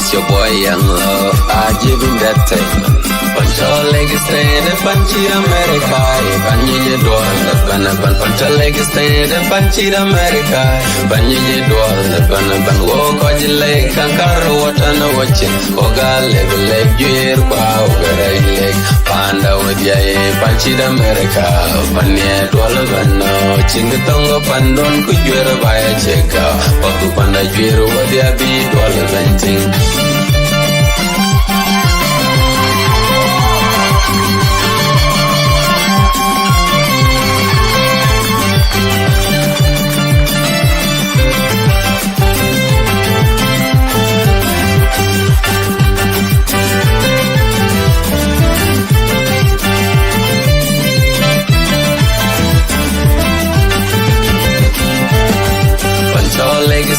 It's your boy Young Love, I give him that time. Pancho leg stand, Panchi America, Panji Dwal, Pancho leg stand, Panchi America, Panji Dwal, Ban walk on your leg, Kankaro, what on a watching, Oga leg, gear, pow, leg, Panda with Yay, Panchi America, Panya Dwal, Chingatongo Pandon, could you ever buy a check out? Paku Panda Jiro, what they be $1.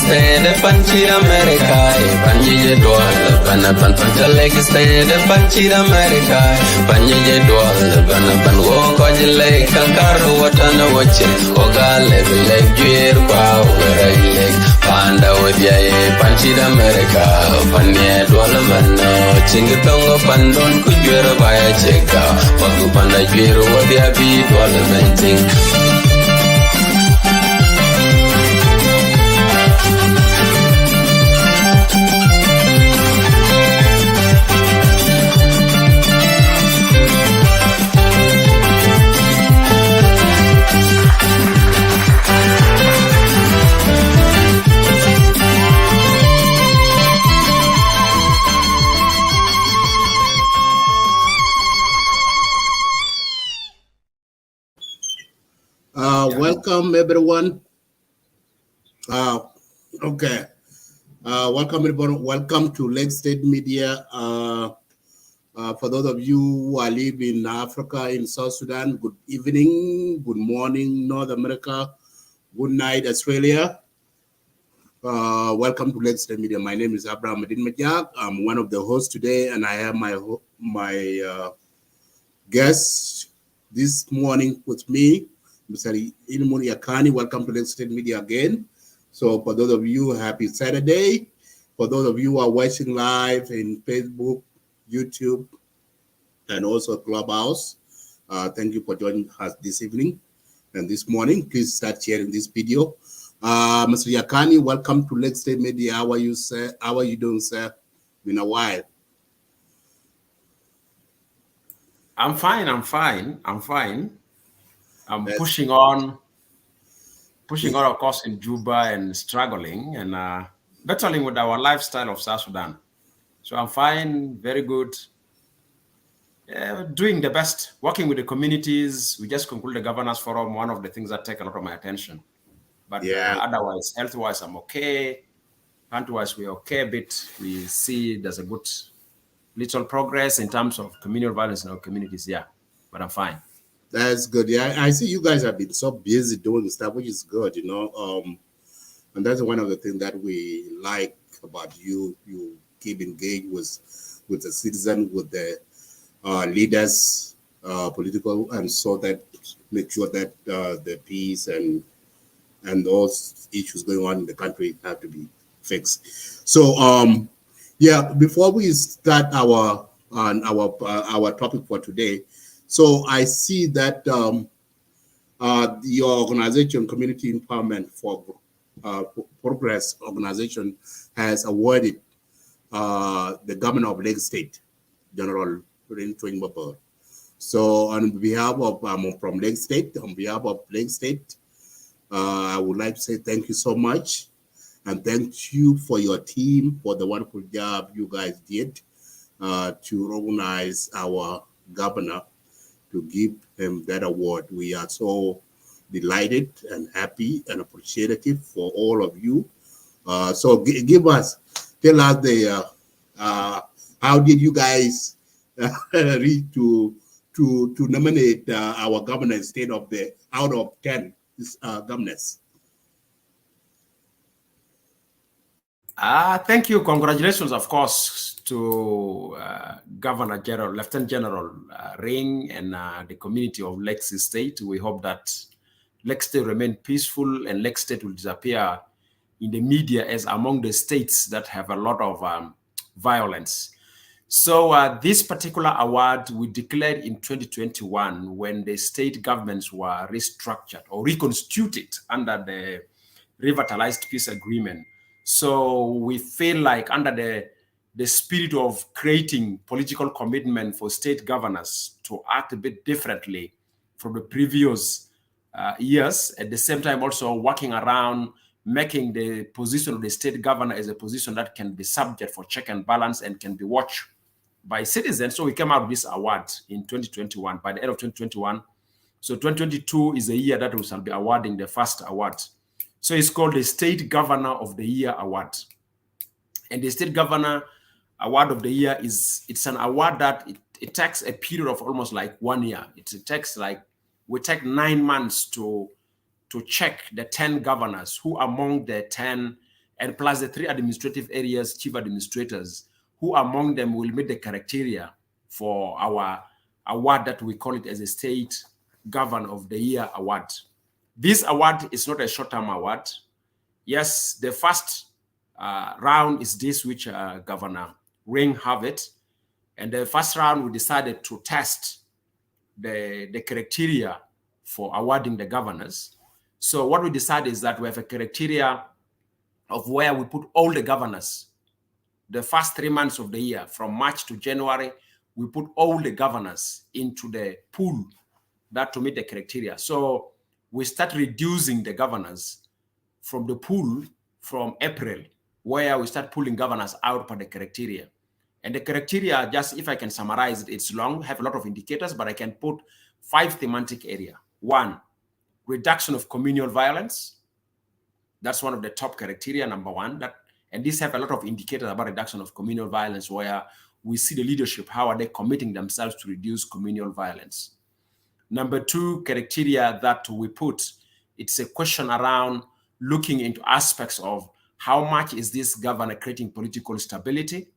Stand Panchi America, Panji Dwal, Pancha leg stand Panchi America, Panji Dwal, Ban walk on your leg, Kankaro, what on a watching, Oga leg, gear, pow, leg, Panda with Yay, Panchi America, Panya Dwalaman, Chingatongo Pandon, could you ever buy a check out? Paku Panda Jiro, what they be $1. Welcome everyone. Okay. Welcome everyone. Welcome to Lake State Media. For those of you who are living in Africa, in South Sudan, good evening, good morning, North America, good night, Australia. Welcome to Lake State Media. My name is Abraham Edmund Yakani. I'm one of the hosts today, and I have my guest this morning with me, Mr. Edmund Yakani. Welcome to Lake State Media again. So for those of you, happy Saturday. For those of you who are watching live in Facebook, YouTube, and also Clubhouse, thank you for joining us this evening and this morning. Please start sharing this video. Mr. Yakani, welcome to Lake State Media. How are you, sir? How are you doing, sir? Been a while. I'm fine. I'm pushing on, of course, in Juba and struggling and battling with our lifestyle of South Sudan. So I'm fine, very good, doing the best, working with the communities. We just concluded the governance forum, one of the things that take a lot of my attention. But otherwise, health-wise, I'm okay. Hunt-wise, we're okay a bit. We see there's a good little progress in terms of communal violence in our communities, but I'm fine. That's good. Yeah, I see you guys have been so busy doing stuff, which is good, you know. And that's one of the things that we like about you. You keep engaged with the citizen, with the leaders, political, and so that make sure that the peace and those issues going on in the country have to be fixed. So, before we start our topic for today. So I see that your organization, Community Empowerment for Progress organization, has awarded the governor of Lake State, General Twin. So on behalf of from Lake State, I would like to say thank you so much, and thank you for your team for the wonderful job you guys did to organize our governor, to give him that award. We are so delighted and happy and appreciative for all of you. So tell us how did you guys reach to nominate our governor instead of the out of 10 governors? Thank you. Congratulations, of course, to Governor General, Lieutenant General Ring and the community of Lake State. We hope that Lake State remain peaceful and Lake State will disappear in the media as among the states that have a lot of violence. So this particular award we declared in 2021 when the state governments were restructured or reconstituted under the revitalized peace agreement. So we feel like under the spirit of creating political commitment for state governors to act a bit differently from the previous years, at the same time also working around making the position of the state governor as a position that can be subject for check and balance and can be watched by citizens. So we came out with this award in 2021, by the end of 2021. So 2022 is the year that we shall be awarding the first award. So it's called the State Governor of the Year Award. And the State Governor Award of the Year it's an award that it takes a period of almost like 1 year. It takes like, we take 9 months to check the 10 governors who among the 10, and plus the 3 administrative areas, chief administrators, who among them will meet the criteria for our award that we call it as a State Governor of the Year Award. This award is not a short-term award. Yes, the first round is this, which Governor Ring have it. And the first round, we decided to test the criteria for awarding the governors. So what we decided is that we have a criteria of where we put all the governors. The first 3 months of the year, from March to January, we put all the governors into the pool that to meet the criteria. So we start reducing the governors from the pool from April, where we start pulling governors out per the criteria. And the criteria, just if I can summarize it, it's long, have a lot of indicators, but I can put 5 thematic areas. 1, reduction of communal violence. That's one of the top criteria, number 1. And these have a lot of indicators about reduction of communal violence, where we see the leadership, how are they committing themselves to reduce communal violence. Number 2 criteria that we put, it's a question around looking into aspects of how much is this governor creating political stability?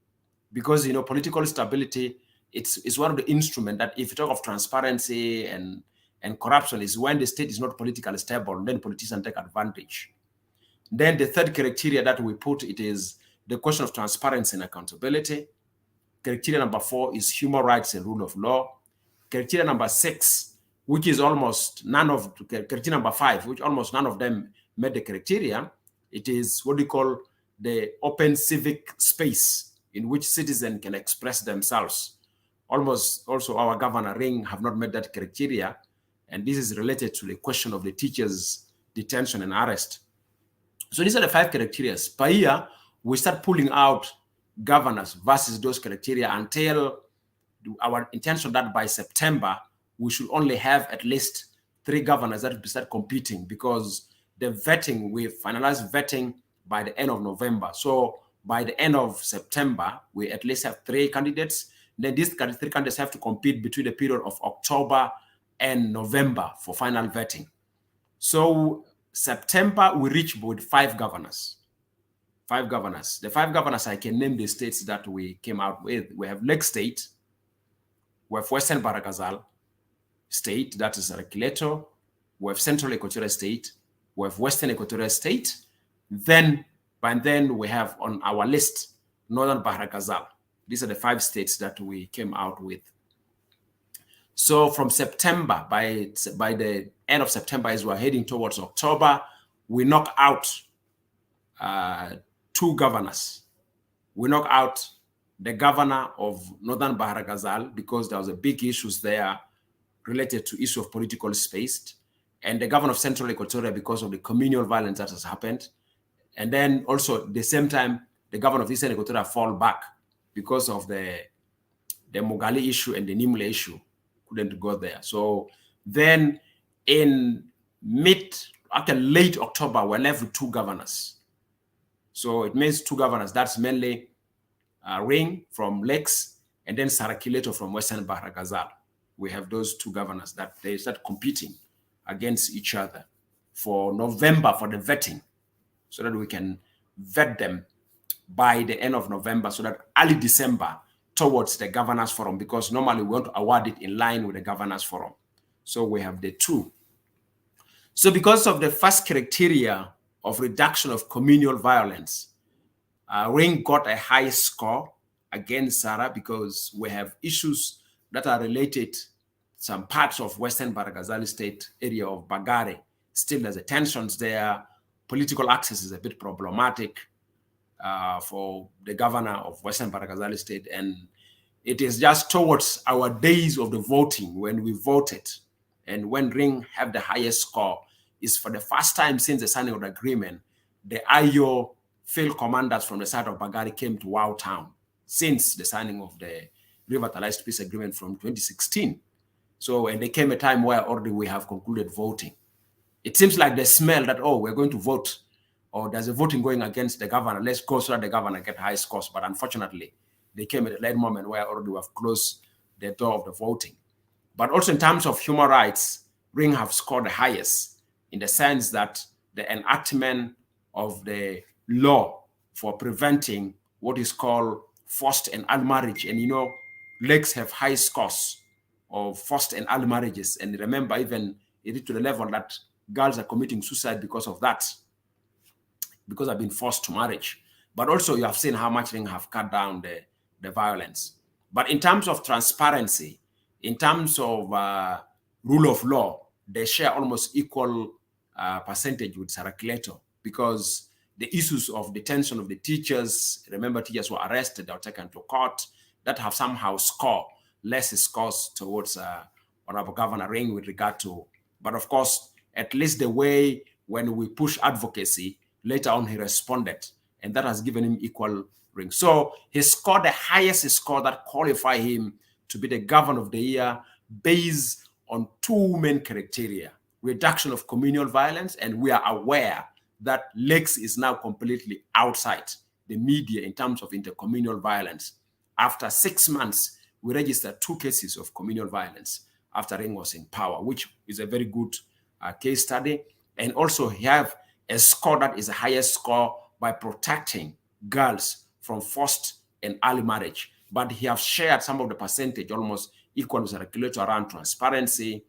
Because, you know, political stability, it's one of the instruments that if you talk of transparency and corruption, is when the state is not politically stable, then politicians take advantage. Then the 3rd criteria that we put, it is the question of transparency and accountability. Criteria number 4 is human rights and rule of law. Criteria number 6, which is almost none of, criteria number 5, which almost none of them met the criteria, it is what we call the open civic space in which citizens can express themselves. Almost also our Governor Ring have not met that criteria. And this is related to the question of the teachers' detention and arrest. So these are the 5 criteria. Per year, we start pulling out governors versus those criteria until our intention that by September, we should only have at least 3 governors that start competing, because the vetting, we finalize vetting by the end of November. So by the end of September, we at least have 3 candidates. Then these 3 candidates have to compete between the period of October and November for final vetting. So September, we reach with 5 governors. 5 governors. The 5 governors, I can name the states that we came out with. We have Lake State. We have Western Baragazal State, that is Rekileto. We have Central Equatorial State. We have Western Equatorial State. Then, by then, we have on our list Northern Baragazal. These are the 5 states that we came out with. So from September, by the end of September, as we're heading towards October, we knock out 2 governors. We knock out the governor of Northern Baragazal because there was a big issues there related to issue of political space, and the governor of Central Equatoria because of the communal violence that has happened. And then also at the same time, the governor of Eastern Equatoria fall back because of the Mogali issue and the Nimule issue. Couldn't go there. So then in late October, we're left with 2 governors. So it means 2 governors. That's mainly Ring from Lakes and then Sarakileto from Western Baragazal. We have those 2 governors that they start competing against each other for November for the vetting, so that we can vet them by the end of November, so that early December towards the governors forum, because normally we want to award it in line with the governors forum. So we have the 2. So because of the first criteria of reduction of communal violence, Ring got a high score against Sarah because we have issues that are related. Some parts of Western Baragazali State area of Bagare, still there's a tensions there. Political access is a bit problematic for the governor of Western Baragazali State. And it is just towards our days of the voting when we voted and when Ring have the highest score is for the first time since the signing of the agreement, the IO field commanders from the side of Bagari came to Wow Town since the signing of the revitalized peace agreement from 2016. So, and there came a time where already we have concluded voting. It seems like they smell that, oh, we're going to vote, or there's a voting going against the governor. Let's go so that the governor get high scores. But unfortunately, they came at a late moment where already we have closed the door of the voting. But also in terms of human rights, Ring have scored the highest in the sense that the enactment of the law for preventing what is called forced and early marriage. And you know, Lakes have high scores of forced and early marriages. And remember, even it is to the level that girls are committing suicide because of that, because they've been forced to marriage. But also you have seen how much Ring have cut down the violence. But in terms of transparency, in terms of rule of law, they share almost equal percentage with Sarakileto because the issues of detention of the teachers, remember teachers were arrested, they were taken to court, that have somehow scored less scores towards Honorable Governor Ring with regard to, but of course, at least the way when we push advocacy, later on he responded, and that has given him equal ring. So he scored the highest score that qualify him to be the governor of the year based on two main criteria: reduction of communal violence, and we are aware that Lakes is now completely outside the media in terms of intercommunal violence. After 6 months, we registered 2 cases of communal violence after Ring was in power, which is a very good case study. And also he have a score that is the highest score by protecting girls from forced and early marriage. But he have shared some of the percentage almost equal with the regulator around transparency,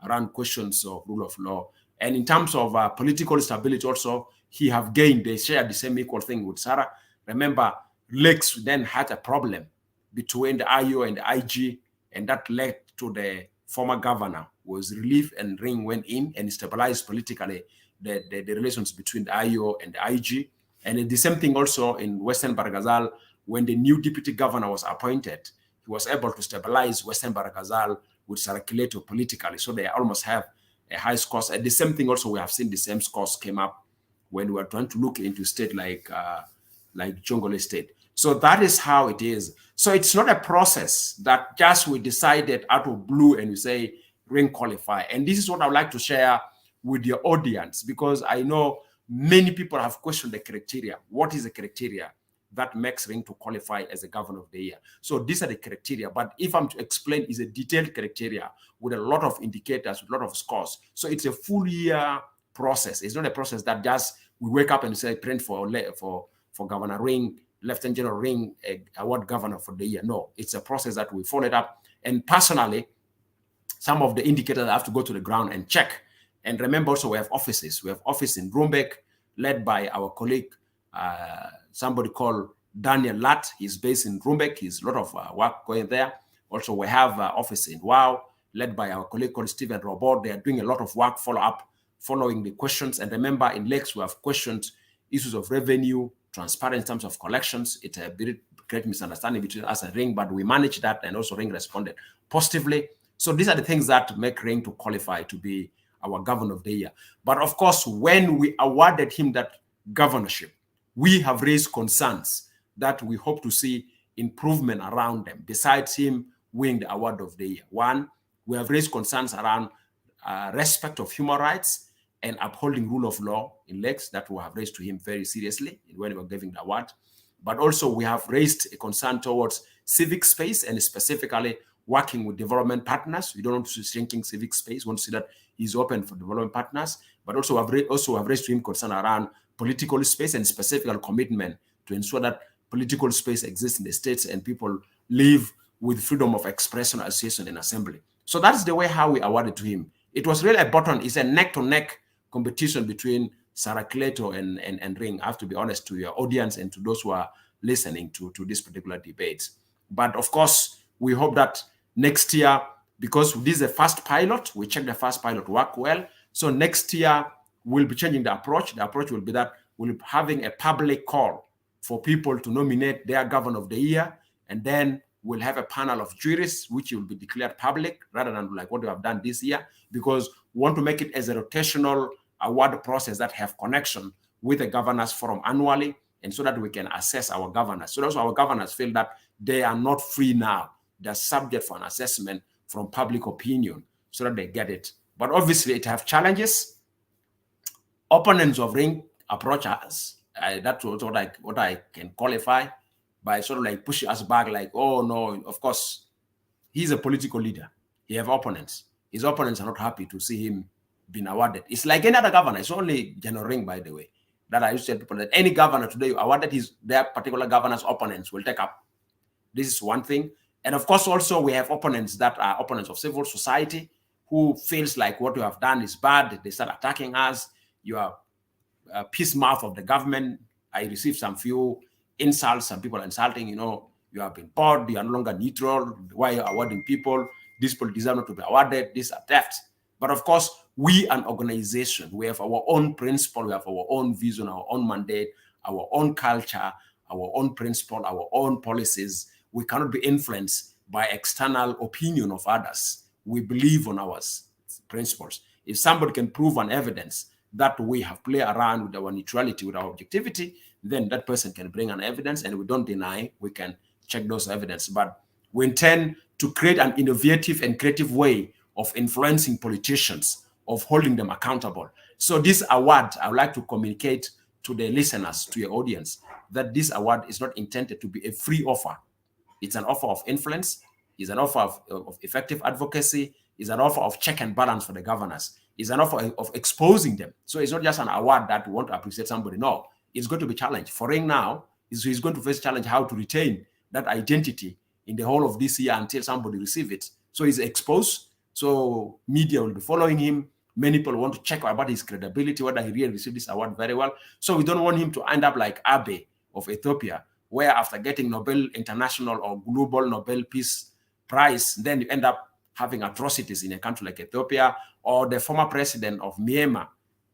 around questions of rule of law. And in terms of political stability also, he have gained, they share the same equal thing with Sarah. Remember, Lakes then had a problem between the IO and the IG, and that led to the former governor was relieved and Ring went in and stabilized politically the relations between the IO and the IG. And the same thing also in Western Baragazal, when the new deputy governor was appointed, he was able to stabilize Western Baragazal with Sarakileto politically. So they almost have a high scores. And the same thing also, we have seen the same scores came up when we were trying to look into state like Jongole State. So that is how it is. So it's not a process that just we decided out of blue and we say Ring qualify. And this is what I would like to share with your audience, because I know many people have questioned the criteria. What is the criteria that makes Ring to qualify as a governor of the year? So these are the criteria. But if I'm to explain, is a detailed criteria with a lot of indicators, with a lot of scores. So it's a full year process. It's not a process that just we wake up and say print for Governor Ring, Lieutenant General Ring, award governor for the year. No, it's a process that we followed up. And personally, some of the indicators I have to go to the ground and check. And remember also we have offices. We have office in Rumbek, led by our colleague, somebody called Daniel Lat. He's based in Rumbek. He's a lot of work going there. Also, we have office in Wow, led by our colleague called Stephen Robert. They are doing a lot of work following the questions. And remember, in Lakes, we have questioned issues of revenue, transparent in terms of collections. It's a very great misunderstanding between us and Ring, but we managed that, and also Ring responded positively. So these are the things that make Ring to qualify to be our governor of the year. But of course, when we awarded him that governorship, we have raised concerns that we hope to see improvement around them, besides him winning the award of the year. One, we have raised concerns around respect of human rights and upholding rule of law in Lakes that we have raised to him very seriously when we were giving the award. But also we have raised a concern towards civic space and specifically working with development partners. We don't want to see shrinking civic space. We want to see that he's open for development partners. But also have raised to him concern around political space and specific commitment to ensure that political space exists in the states and people live with freedom of expression, association, and assembly. So that's the way how we awarded to him. It was really a button. It's a neck-to-neck competition between Sarakileto and Ring. I have to be honest to your audience and to those who are listening to this particular debate. But of course, we hope that next year, because this is the first pilot, we check the first pilot work well. So next year, we'll be changing the approach. The approach will be that we'll be having a public call for people to nominate their governor of the year, and then we'll have a panel of jurists, which will be declared public rather than like what we have done this year, because we want to make it as a rotational award process that have connection with the governors forum annually, and so that we can assess our governors. So also our governors feel that they are not free now. They're subject for an assessment from public opinion so that they get it. But obviously it have challenges. Opponents of Ring approach us. That's what I can qualify by sort of like pushing us back, like, oh no, of course, he's a political leader. He have opponents. His opponents are not happy to see him being awarded. It's like any other governor. It's only General Ring, by the way, that I used to tell people that any governor today awarded their particular governor's opponents will take up. This is one thing. And of course, also we have opponents that are opponents of civil society who feels like what you have done is bad. They start attacking us. You are a peace mouth of the government. I received some few insults, some people insulting, you have been bored, you are no longer neutral. Why are you awarding people? These people deserve not to be awarded. These are theft. But of course, we an organization, we have our own principle, we have our own vision, our own mandate, our own culture, our own principle, our own policies. We cannot be influenced by external opinion of others. We believe on our principles. If somebody can prove an evidence that we have played around with our neutrality, with our objectivity, then that person can bring an evidence, and we don't deny, we can check those evidence. But we intend to create an innovative and creative way of influencing politicians, of holding them accountable. So this award, I would like to communicate to the listeners, to your audience, that this award is not intended to be a free offer. It's an offer of influence, it's an offer of effective advocacy, it's an offer of check and balance for the governors, it's an offer of exposing them. So it's not just an award that we want to appreciate somebody. No, it's going to be challenged. For Ring now, he's going to face challenge how to retain that identity in the whole of this year until somebody receive it. So he's exposed. So media will be following him. Many people want to check about his credibility, whether he really received this award very well. So we don't want him to end up like Abe of Ethiopia, where after getting Nobel International or Global Nobel Peace Prize, then you end up having atrocities in a country like Ethiopia, or the former president of Myanmar,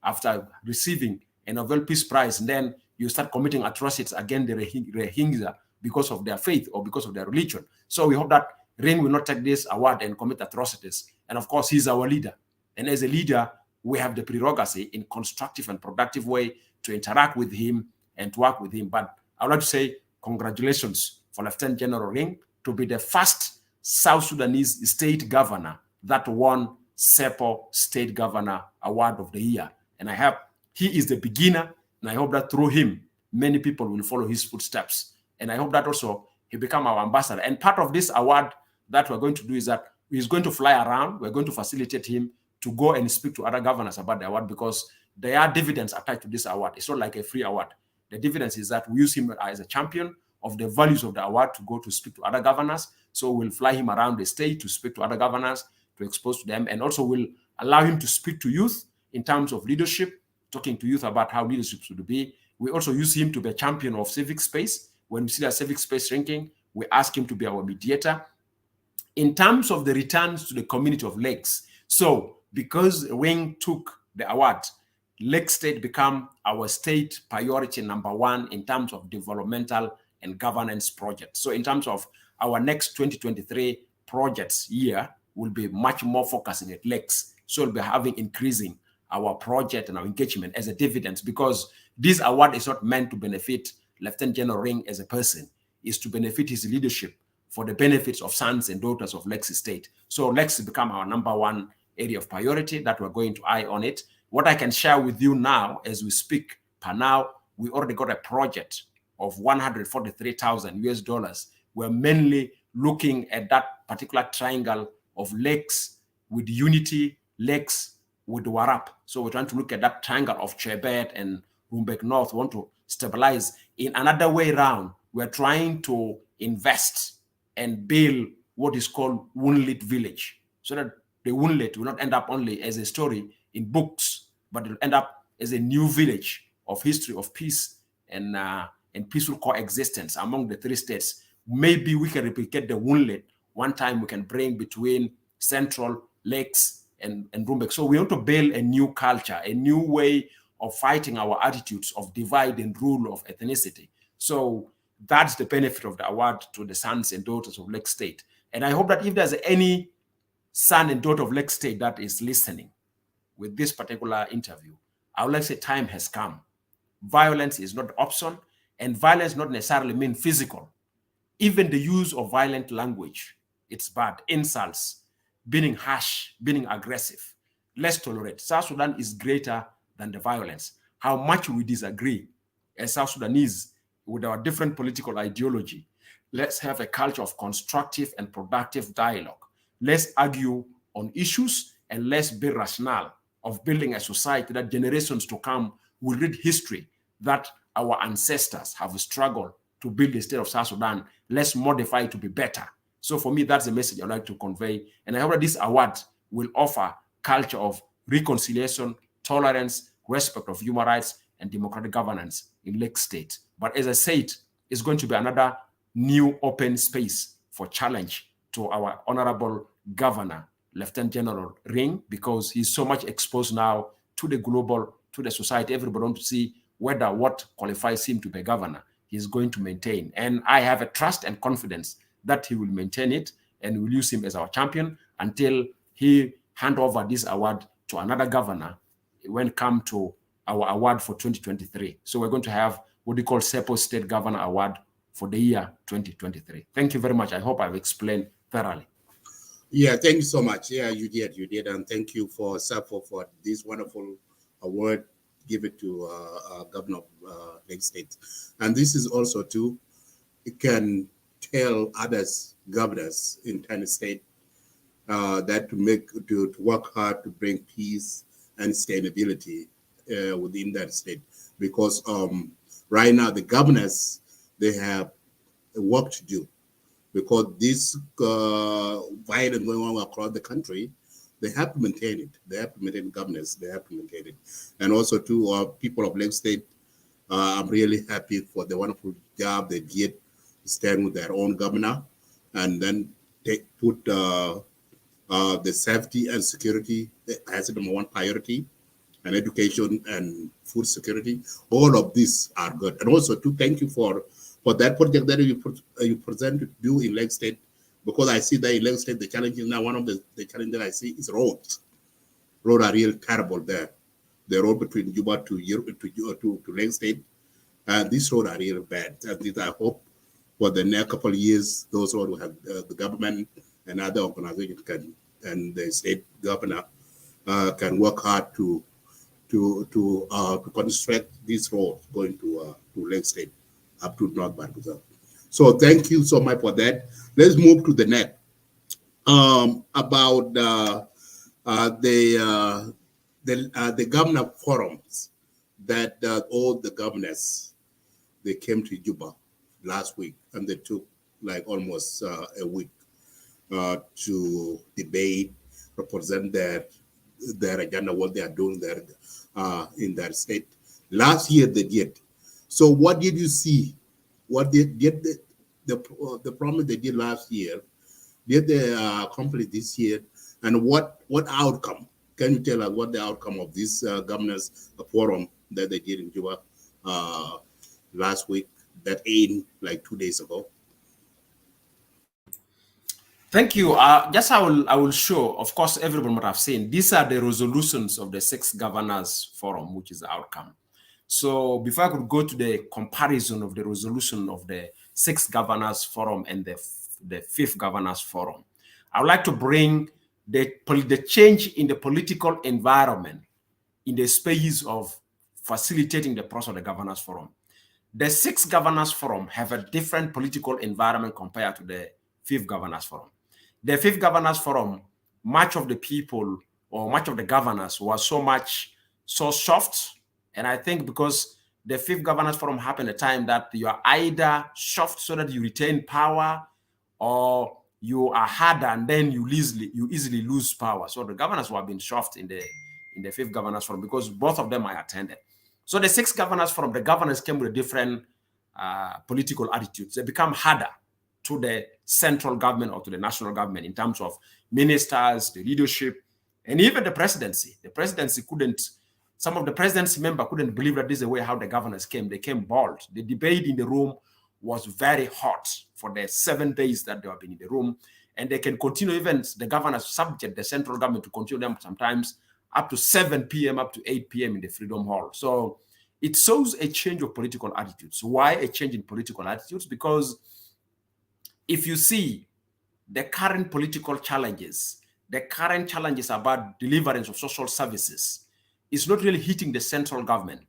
after receiving a Nobel Peace Prize, and then you start committing atrocities against the Rohingya because of their faith or because of their religion. So we hope that Ring will not take this award and commit atrocities. And of course, he's our leader. And as a leader, we have the prerogative in constructive and productive way to interact with him and to work with him. But I would like to say congratulations for Lieutenant General Ring to be the first South Sudanese state governor that won CEPO State Governor Award of the Year. And he is the beginner, and I hope that through him, many people will follow his footsteps. And I hope that also he become our ambassador. And part of this award that we're going to do is that he's going to fly around. We're going to facilitate him to go and speak to other governors about the award, because there are dividends attached to this award. It's not like a free award. The dividends is that we use him as a champion of the values of the award to go to speak to other governors. So we'll fly him around the state to speak to other governors, to expose to them, and also we'll allow him to speak to youth in terms of leadership, talking to youth about how leadership should be. We also use him to be a champion of civic space. When we see that civic space shrinking, we ask him to be our mediator. In terms of the returns to the community of Lakes, so because Ring took the award, Lake State become our state priority #1 in terms of developmental and governance projects. So in terms of our next 2023 projects year, will be much more focusing at Lakes. So we'll be increasing our project and our engagement as a dividend, because this award is not meant to benefit Lieutenant General Ring as a person, is to benefit his leadership for the benefits of sons and daughters of Lakes State. So Lakes become our #1 area of priority that we're going to eye on it. What I can share with you now as we speak, per now, we already got a project of $143,000. We're mainly looking at that particular triangle of Lakes with Unity, Lakes with Warap. So we're trying to look at that triangle of Chebet and Rumbek North. We want to stabilize. In another way around, we're trying to invest and build what is called Wunlit Village, so that the Wunlit will not end up only as a story in books, but it will end up as a new village of history, of peace, and and peaceful coexistence among the three states. Maybe we can replicate the Wounded. One time we can bring between Central, Lakes, and Rumbek. So we want to build a new culture, a new way of fighting our attitudes of divide and rule of ethnicity. So that's the benefit of the award to the sons and daughters of Lake State. And I hope that if there's any son and daughter of Lake State that is listening with this particular interview, I would like to say time has come. Violence is not option, and violence not necessarily mean physical. Even the use of violent language, it's bad. Insults, being harsh, being aggressive. Let's tolerate. South Sudan is greater than the violence. How much we disagree as South Sudanese with our different political ideology, let's have a culture of constructive and productive dialogue. Let's argue on issues, and let's be rational of building a society that generations to come will read history that our ancestors have struggled to build the state of South Sudan. Let's modify it to be better. So for me, that's the message I'd like to convey. And I hope that this award will offer culture of reconciliation, tolerance, respect of human rights, and democratic governance in Lake State. But as I said, it's going to be another new open space for challenge to our honorable governor, Lieutenant General Ring, because he's so much exposed now to the global, to the society. Everybody wants to see whether what qualifies him to be governor he's going to maintain. And I have a trust and confidence that he will maintain it, and we'll use him as our champion until he hand over this award to another governor when it comes to our award for 2023. So we're going to have what we call CEPO State Governor Award for the year 2023. Thank you very much. I hope I've explained thoroughly. Yeah, thank you so much. Yeah, you did. And thank you for CEPO for this wonderful award. Give it to Governor of Lake State. And this is also too, it can tell others, governors in Tennessee State, that to work hard to bring peace and sustainability within that state. Because right now the governors, they have work to do. Because this violence going on across the country, they have to maintain it. They have to maintain governance. They have to maintain it. And also to people of Lake State, I'm really happy for the wonderful job they did to stand with their own governor, and then they put the safety and security as the number one priority, and education and food security. All of these are good. And also to thank you for that project that you presented to do in Lake State, because I see that in Lake State, the challenges now, one of the challenges I see is roads. Roads are really terrible there. The road between Juba to Lake State, these roads are really bad. And I hope for the next couple of years, those roads will have the government and other organizations and the state governor can work hard to construct these roads going to Lake State up to North Barbuda. So thank you so much for that. Let's move to the next. About the governor forums that all the governors, they came to Juba last week, and they took like almost a week to debate, represent their agenda, what they are doing there in their state. Last year they did. So what did you see? What did the promise they did last year? Did they accomplish this year? And what outcome? Can you tell us what the outcome of this governors forum that they did in Juba last week, that aimed like 2 days ago? Thank you. Just I will show, of course, everyone might have seen, these are the resolutions of the 6 governors forum, which is the outcome. So before I could go to the comparison of the resolution of the 6 governors forum and the 5th governors forum, I would like to bring the change in the political environment in the space of facilitating the process of the governors forum. The 6 governors forum have a different political environment compared to the 5th governors forum. The 5th governors forum, much of the people or much of the governors was so soft. And I think because the 5th governors forum happened at a time that you are either soft so that you retain power, or you are harder and then you easily lose power. So the governors were being soft in the 5th governors forum because both of them I attended. So the 6th governors forum, the governors came with a different political attitudes. They become harder to the central government or to the national government in terms of ministers, the leadership, and even the presidency. The presidency couldn't, some of the presidency members couldn't believe that this is the way how the governors came. They came bold. The debate in the room was very hot for the 7 days that they have been in the room. And they can continue, even the governors subject the central government to continue them sometimes up to 7 p.m., up to 8 p.m. in the Freedom Hall. So it shows a change of political attitudes. Why a change in political attitudes? Because if you see the current political challenges, the current challenges about deliverance of social services is not really hitting the central government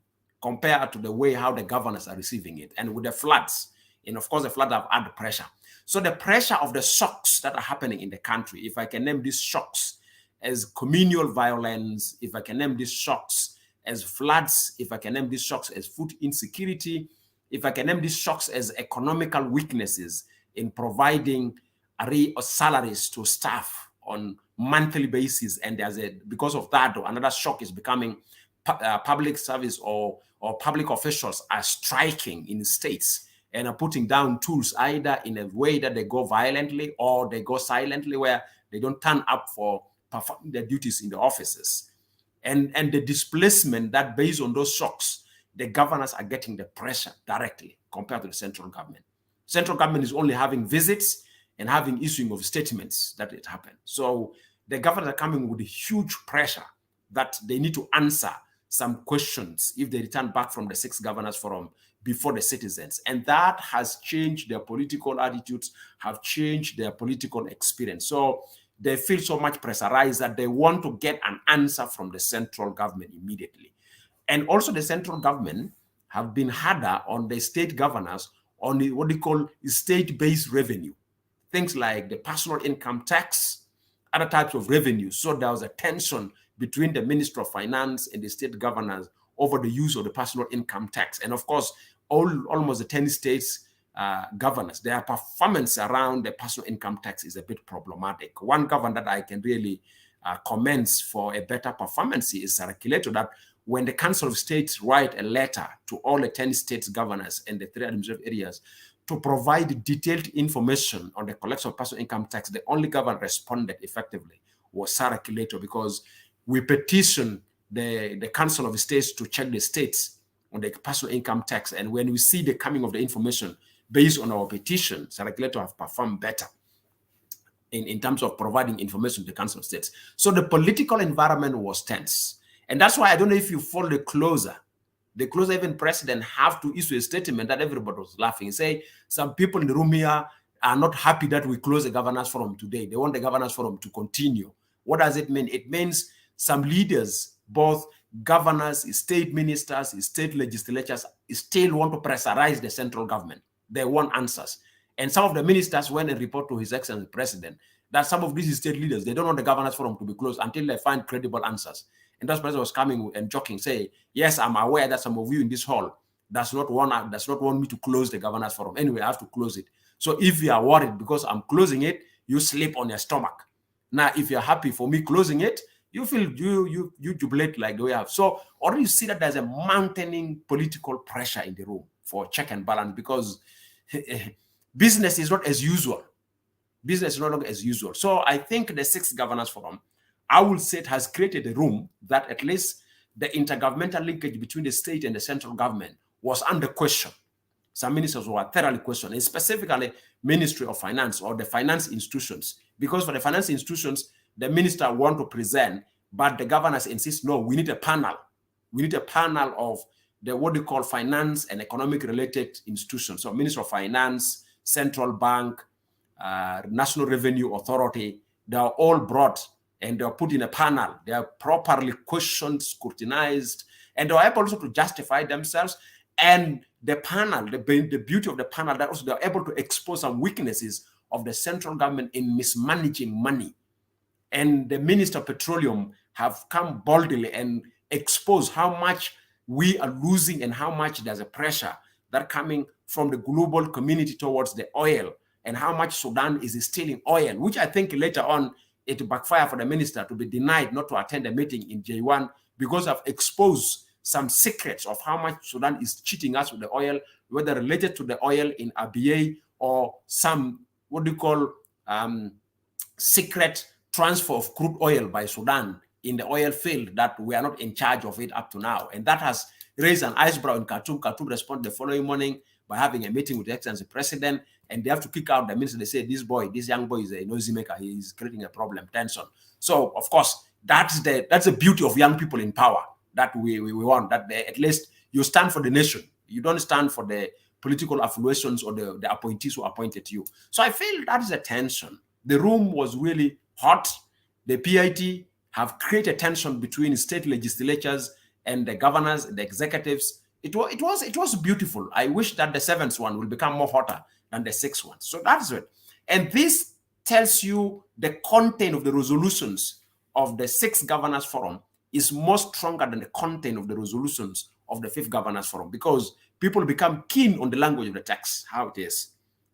compared to the way how the governors are receiving it. And with the floods, and of course the floods have added pressure. So the pressure of the shocks that are happening in the country, if I can name these shocks as communal violence, if I can name these shocks as floods, if I can name these shocks as food insecurity, if I can name these shocks as economical weaknesses in providing salaries to staff on monthly basis, and because of that, another shock is becoming public service or public officials are striking in states and are putting down tools either in a way that they go violently or they go silently, where they don't turn up for performing their duties in the offices. And the displacement that based on those shocks, the governors are getting the pressure directly compared to the central government. Central government is only having visits and having issuing of statements that it happened. So the governors are coming with a huge pressure that they need to answer some questions if they return back from the 6 governors forum before the citizens. And that has changed their political attitudes, have changed their political experience. So they feel so much pressurized that they want to get an answer from the central government immediately. And also the central government have been harder on the state governors on what they call state-based revenue. Things like the personal income tax, other types of revenue. So there was a tension between the Minister of Finance and the state governors over the use of the personal income tax. And of course, almost the 10 states governors, their performance around the personal income tax is a bit problematic. One governor that I can really commend for a better performance is Sarakileto, that when the Council of States write a letter to all the 10 states governors and the 3 administrative areas to provide detailed information on the collection of personal income tax, the only governor responded effectively was Sarakileto, because we petitioned the Council of States to check the states on the personal income tax. And when we see the coming of the information based on our petition, Sarakileto have performed better in terms of providing information to the Council of States. So the political environment was tense. And that's why I don't know if you follow the closer even president have to issue a statement that everybody was laughing. Say some people in the room here are not happy that we close the governors forum today. They want the governors forum to continue. What does it mean? It means some leaders, both governors, state ministers, state legislatures, still want to pressurize the central government. They want answers. And some of the ministers went and report to His Excellency President that some of these state leaders, they don't want the governors forum to be closed until they find credible answers. And that president was coming and joking, say, yes, I'm aware that some of you in this hall does not want me to close the governors forum. Anyway, I have to close it. So if you are worried because I'm closing it, you sleep on your stomach. Now, if you're happy for me closing it, you feel you jubilate like the way I have. So already you see that there's a mounting political pressure in the room for check and balance, because business is not as usual. Business is no longer as usual. So I think the 6th Governors Forum, I will say, it has created a room that at least the intergovernmental linkage between the state and the central government was under question. Some ministers were thoroughly questioned, and specifically Ministry of Finance or the finance institutions. Because for the finance institutions, the minister want to present, but the governors insist, no, we need a panel. We need a panel of the what they call finance and economic related institutions. So Ministry of Finance, Central Bank, National Revenue Authority, they are all brought and they are put in a panel. They are properly questioned, scrutinized, and they are able also to justify themselves. And the panel, the beauty of the panel, that also they are able to expose some weaknesses of the central government in mismanaging money. And the Minister of Petroleum have come boldly and exposed how much we are losing and how much there's a pressure that coming from the global community towards the oil, and how much Sudan is stealing oil, which I think later on it backfire for the minister to be denied not to attend a meeting in J1 because of exposed some secrets of how much Sudan is cheating us with the oil, whether related to the oil in ABA or some, what do you call, secret transfer of crude oil by Sudan in the oil field that we are not in charge of it up to now. And that has raised an eyebrow in Khartoum. Khartoum responded the following morning by having a meeting with the Excellency President, and they have to kick out the minister. They say, this young boy is a noisy maker. He is creating a problem, tension. So, of course, that's the beauty of young people in power that we want, that at least you stand for the nation. You don't stand for the political affiliations or the appointees who appointed you. So I feel that is a tension. The room was really hot. The PIT have created tension between state legislatures and the governors, the executives. It was beautiful. I wish that the seventh one will become more hotter than the sixth one. So that's it. And this tells you the content of the resolutions of the sixth governors forum is more stronger than the content of the resolutions of the fifth governors forum, because people become keen on the language of the text, how it is.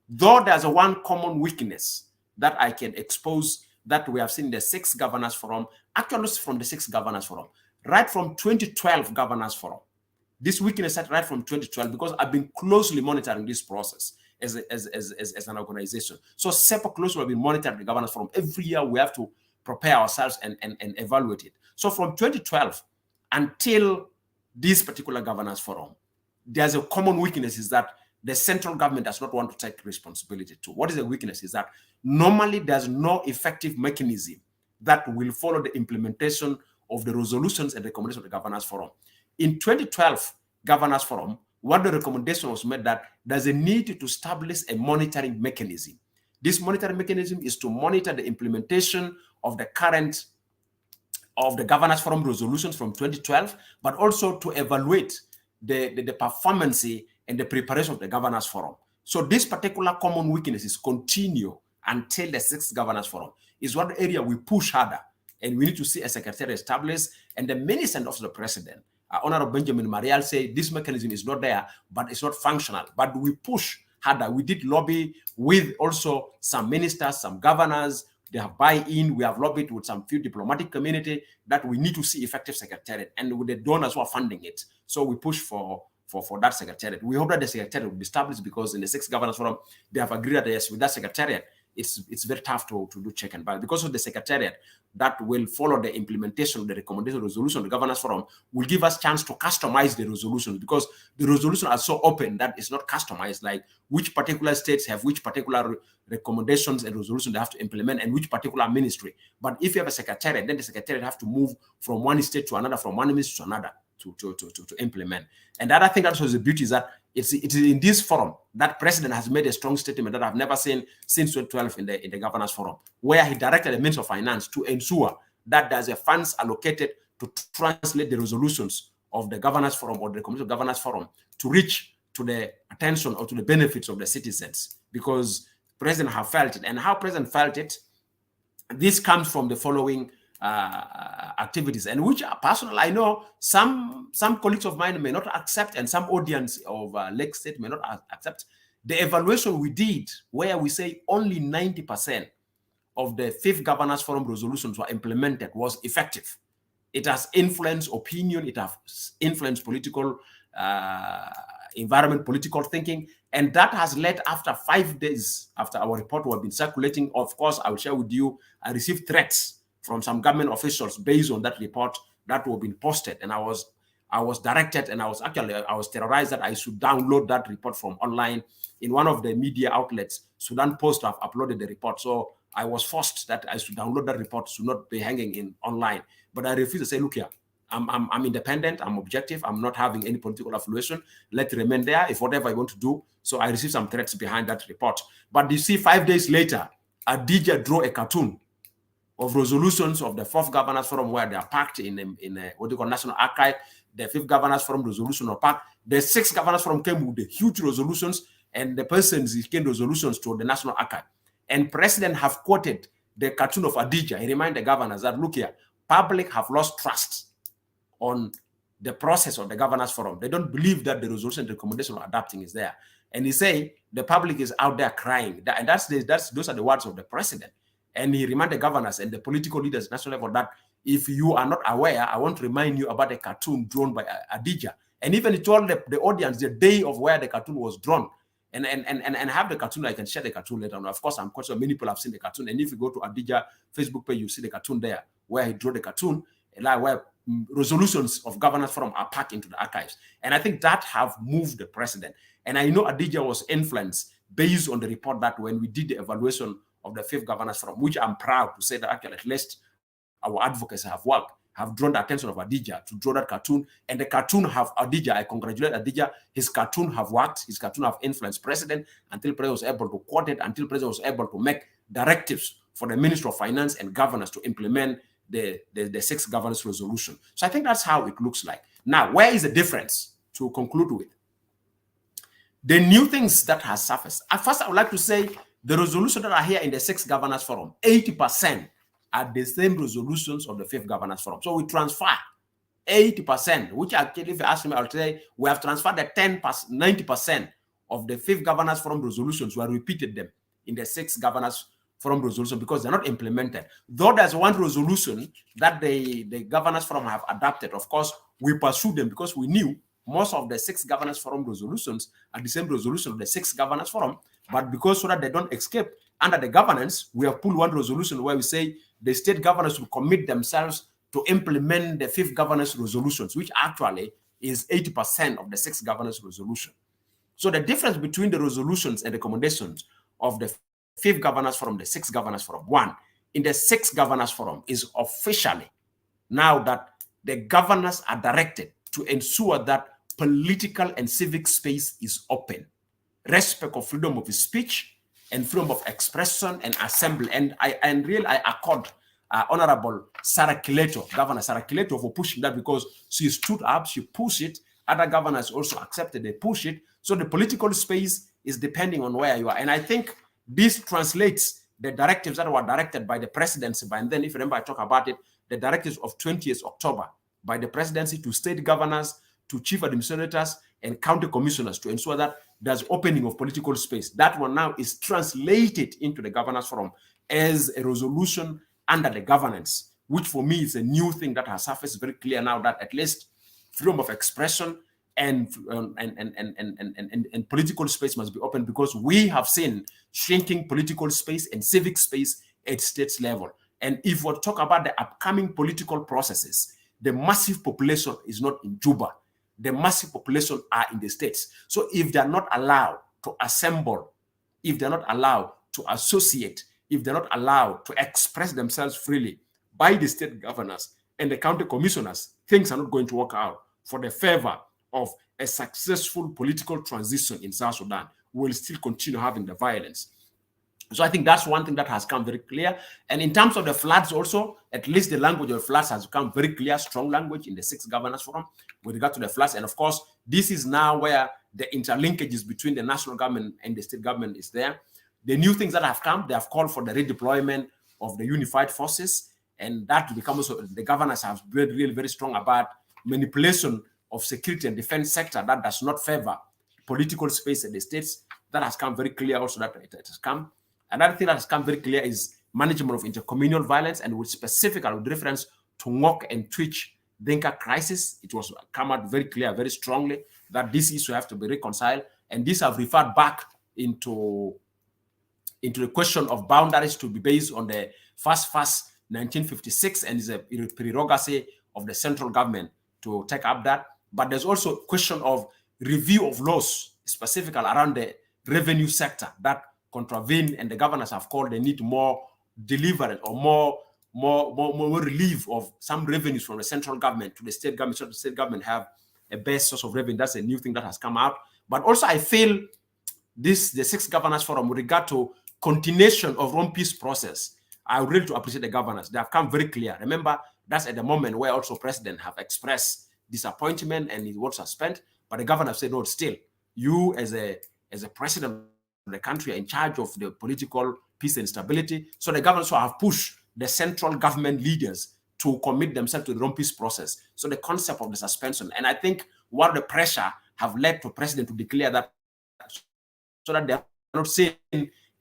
Though there's a one common weakness that I can expose that we have seen in the sixth governors forum, actually from the sixth governors forum, right from 2012 governors forum. This weakness started right from 2012 because I've been closely monitoring this process as an organization. So CEPO closely have been monitoring the governors forum. Every year we have to prepare ourselves and evaluate it. So from 2012 until this particular governors forum, there's a common weakness is that the central government does not want to take responsibility to. What is the weakness is that normally there's no effective mechanism that will follow the implementation of the resolutions and recommendations of the governors forum. In 2012 governors forum, one of the recommendations was made that there's a need to establish a monitoring mechanism. This monitoring mechanism is to monitor the implementation of the current of the governors forum resolutions from 2012, but also to evaluate the performance and the preparation of the governors forum. So this particular common weaknesses continue until the sixth governors forum is one area we push harder, and we need to see a secretary established. And the minister and also the president, Honorable Benjamin Marial, say this mechanism is not there, but it's not functional. But we push harder. We did lobby with also some ministers, some governors. They have buy-in. We have lobbied with some few diplomatic community that we need to see effective secretariat, and with the donors who are funding it. So we push for that secretariat. We hope that the secretariat will be established, because in the sixth governors forum, they have agreed that yes, with that secretariat, it's very tough to do check and balance. Because of the secretariat that will follow the implementation of the recommendation resolution of the governors forum will give us chance to customize the resolutions, because the resolutions are so open that it's not customized, like which particular states have which particular recommendations and resolutions they have to implement and which particular ministry. But if you have a secretariat, then the secretariat have to move from one state to another, from one ministry to another to implement. And the other thing that shows the beauty is that it's in this forum that president has made a strong statement that I've never seen since 2012 in the governors forum, where he directed the Minister of Finance to ensure that there's a funds allocated to translate the resolutions of the governors forum or the committee of governors forum to reach to the attention or to the benefits of the citizens, because president have felt it. And how president felt it, this comes from the following activities, and which personally I know some colleagues of mine may not accept, and some audience of Lake State may not accept. The evaluation we did, where we say only 90% of the fifth governors forum resolutions were implemented, was effective. It has influenced opinion, it has influenced political environment, political thinking, and that has led, after 5 days after our report was been circulating, of course I will share with you, I received threats from some government officials based on that report that were being posted, and I was directed, and I was terrorized that I should download that report from online. In one of the media outlets, Sudan Post have uploaded the report, so I was forced that I should download that report to not be hanging in online. But I refuse to say, look here, I'm independent, I'm objective, I'm not having any political affiliation. Let it remain there, if whatever I want to do. So I received some threats behind that report. But you see, 5 days later, Adija drew a cartoon of resolutions of the fourth governors forum, where they are packed in what they call National Archive. The fifth governors forum resolution are packed. The sixth governors forum came with the huge resolutions, and the persons came resolutions to the National Archive. And president have quoted the cartoon of Adija. He reminded the governors that, look here, public have lost trust on the process of the governors forum. They don't believe that the resolution and recommendation of adapting is there. And he say the public is out there crying. And those are the words of the president. And he reminded governors and the political leaders at national level that if you are not aware, I want to remind you about a cartoon drawn by Adija. And even he told the audience the day of where the cartoon was drawn. And have the cartoon. I can share the cartoon later on. Of course, I'm quite sure many people have seen the cartoon. And if you go to Adija Facebook page, you see the cartoon there where he drew the cartoon, like where resolutions of governance forum are packed into the archives. And I think that have moved the president. And I know Adija was influenced based on the report that when we did the evaluation of the 5th governance forum, which I'm proud to say that actually at least our advocates have worked, have drawn the attention of Adija to draw that cartoon. And the cartoon have Adija, I congratulate Adija, his cartoon have worked, his cartoon have influenced president until president was able to quote it, until president was able to make directives for the Minister of Finance and Governors to implement the 6th governance resolution. So I think that's how it looks like. Now, where is the difference to conclude with? The new things that has surfaced. At first, I would like to say the resolutions that are here in the 6th governance forum, 80% are the same resolutions of the 5th governance forum. So we transfer 80%, which actually, if you ask me, I'll say we have transferred the 90% of the 5th governance forum resolutions. We have repeated them in the 6th governance forum resolution because they're not implemented. Though there's one resolution that the governance forum have adopted, of course, we pursued them because we knew most of the 6th governance forum resolutions are the same resolution of the 6th governance forum, but because so that they don't escape under the governance, we have pulled one resolution where we say the state governors will commit themselves to implement the 5th governance resolutions, which actually is 80% of the 6th governance resolution. So the difference between the resolutions and recommendations of the 5th governance forum, the 6th governance forum, one, in the 6th governance forum is officially now that the governors are directed to ensure that political and civic space is open, respect of freedom of speech and freedom of expression and assembly. And I accord Honorable Sarah Kileto, Governor Sarah Kileto, for pushing that because she stood up, she pushed it. Other governors also accepted, they push it. So the political space is depending on where you are. And I think this translates the directives that were directed by the presidency. And then, if you remember, I talk about it, the directives of 20th October by the presidency to state governors, to chief administrators and county commissioners to ensure that there's opening of political space. That one now is translated into the governance forum as a resolution under the governance, which for me is a new thing that has surfaced very clear now that at least freedom of expression and political space must be open because we have seen shrinking political space and civic space at states level. And if we talk about the upcoming political processes, the massive population is not in Juba. The massive population are in the states. So if they're not allowed to assemble, if they're not allowed to associate, if they're not allowed to express themselves freely by the state governors and the county commissioners, things are not going to work out for the favor of a successful political transition in South Sudan. We'll still continue having the violence. So I think that's one thing that has come very clear. And in terms of the floods also, at least the language of floods has become very clear, strong language in the 6th governance forum with regard to the floods. And of course, this is now where the interlinkages between the national government and the state government is there. The new things that have come, they have called for the redeployment of the unified forces. And that becomes also, the governors have been really very strong about manipulation of security and defense sector that does not favor political space at the states. That has come very clear also that it has come. Another thing that has come very clear is management of intercommunal violence, and with specifically with reference to Ngok and Twitch Dinka crisis. It was come out very clear, very strongly that this issue have to be reconciled, and these have referred back into the question of boundaries to be based on the first 1956, and is a prerogative of the central government to take up that. But there's also a question of review of laws, specifically around the revenue sector that contravene, and the governors have called they need more delivery or more relief of some revenues from the central government to the state government, so the state government have a best source of revenue. That's a new thing that has come out. But also I feel the 6th governance forum with regard to continuation of Rome peace process, I would really to appreciate the governors. They have come very clear. Remember, that's at the moment where also president have expressed disappointment and he was suspended, but the governor said, no, still, you as a president of the country are in charge of the political peace and stability. So the governors have pushed the central government leaders to commit themselves to the Rome peace process. So the concept of the suspension, and I think what the pressure have led to president to declare that, so that they are not seen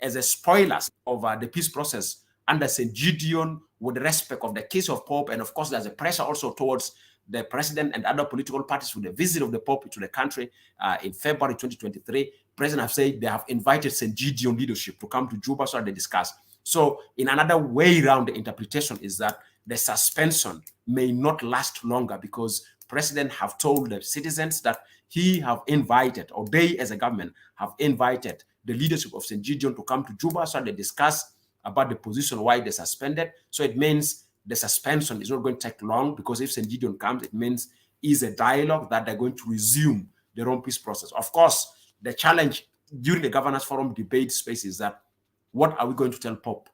as a spoilers of the peace process under St. Gideon with respect of the case of Pope. And of course, there's a pressure also towards the president and other political parties with the visit of the Pope to the country in February 2023. President have said they have invited St. Gideon leadership to come to Juba so they discuss. So in another way around, the interpretation is that the suspension may not last longer because president have told the citizens that he have invited, or they as a government have invited the leadership of St. Gideon to come to Juba so they discuss about the position why they suspended. So it means the suspension is not going to take long, because if St. Gideon comes, it means is a dialogue that they're going to resume the Rome peace process. Of course, the challenge during the Governors Forum debate space is that what are we going to tell Pope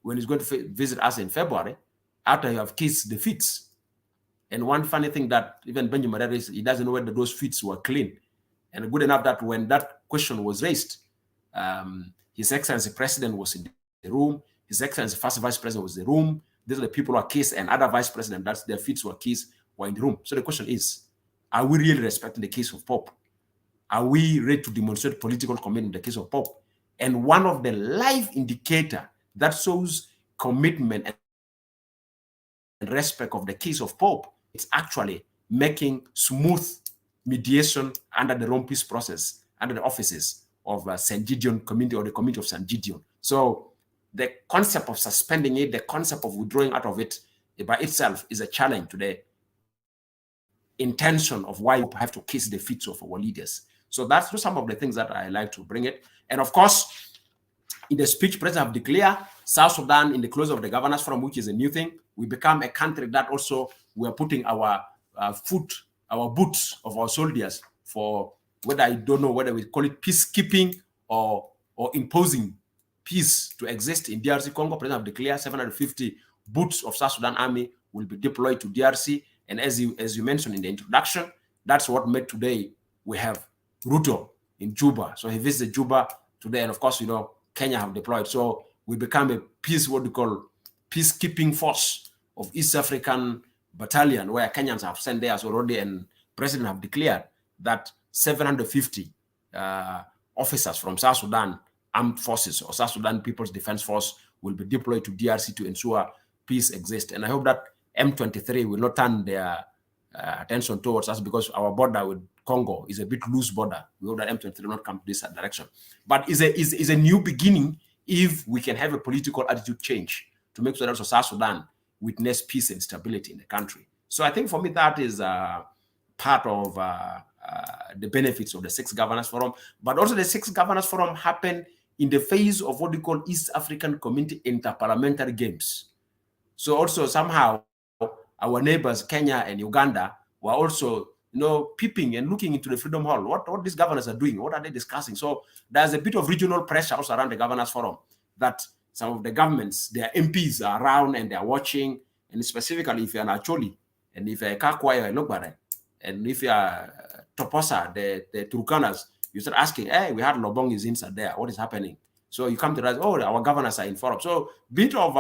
when he's going to visit us in February after you have kissed the feet? And one funny thing that even Benjamin is, he doesn't know whether those feet were clean. And good enough that when that question was raised, His Excellency President was in the room. His Excellency First Vice President was in the room. These are the people who are kissed, and other Vice President, that's their feet were kissed, were in the room. So the question is, are we really respecting the case of Pope? Are we ready to demonstrate political commitment in the case of Pope? And one of the live indicator that shows commitment and respect of the case of Pope, it's actually making smooth mediation under the Rome peace process, under the offices of St. Gideon community, or the community of St. Gideon. So the concept of suspending it, the concept of withdrawing out of it by itself is a challenge to the intention of why we have to kiss the feet of our leaders. So that's just some of the things that I like to bring it. And of course, in the speech, President have declared South Sudan in the close of the Governors Forum, which is a new thing. We become a country that also we are putting our boots of our soldiers for, whether I don't know whether we call it peacekeeping or imposing peace to exist in DRC Congo. President have declared 750 boots of South Sudan Army will be deployed to DRC. And as you mentioned in the introduction, that's what made today we have Ruto in Juba. So he visited Juba today, and of course, you know, Kenya have deployed. So we become a peacekeeping force of East African Battalion, where Kenyans have sent theirs already, and President have declared that 750 officers from South Sudan Armed Forces or South Sudan People's Defense Force will be deployed to DRC to ensure peace exists. And I hope that M23 will not turn their attention towards us, because our border with Congo is a bit loose border. We hope that M23 will not come to this direction. But is a new beginning if we can have a political attitude change to make sure that also South Sudan witness peace and stability in the country. So I think for me that is part of the benefits of the 6th Governors Forum. But also the 6th Governors Forum happened in the phase of what we call East African Community Interparliamentary Games. So also somehow our neighbors, Kenya and Uganda, were also, you know, peeping and looking into the Freedom Hall. What these governors are doing, what are they discussing? So there's a bit of regional pressure also around the Governors Forum, that some of the governments, their MPs are around and they're watching. And specifically if you're an Acholi, and if you're Kakwa or Logbare, and if you're Toposa, the Turkanas, you start asking, hey, we had Lobong is inside there. What is happening? So you come to realize, oh, our governors are in forum. So bit of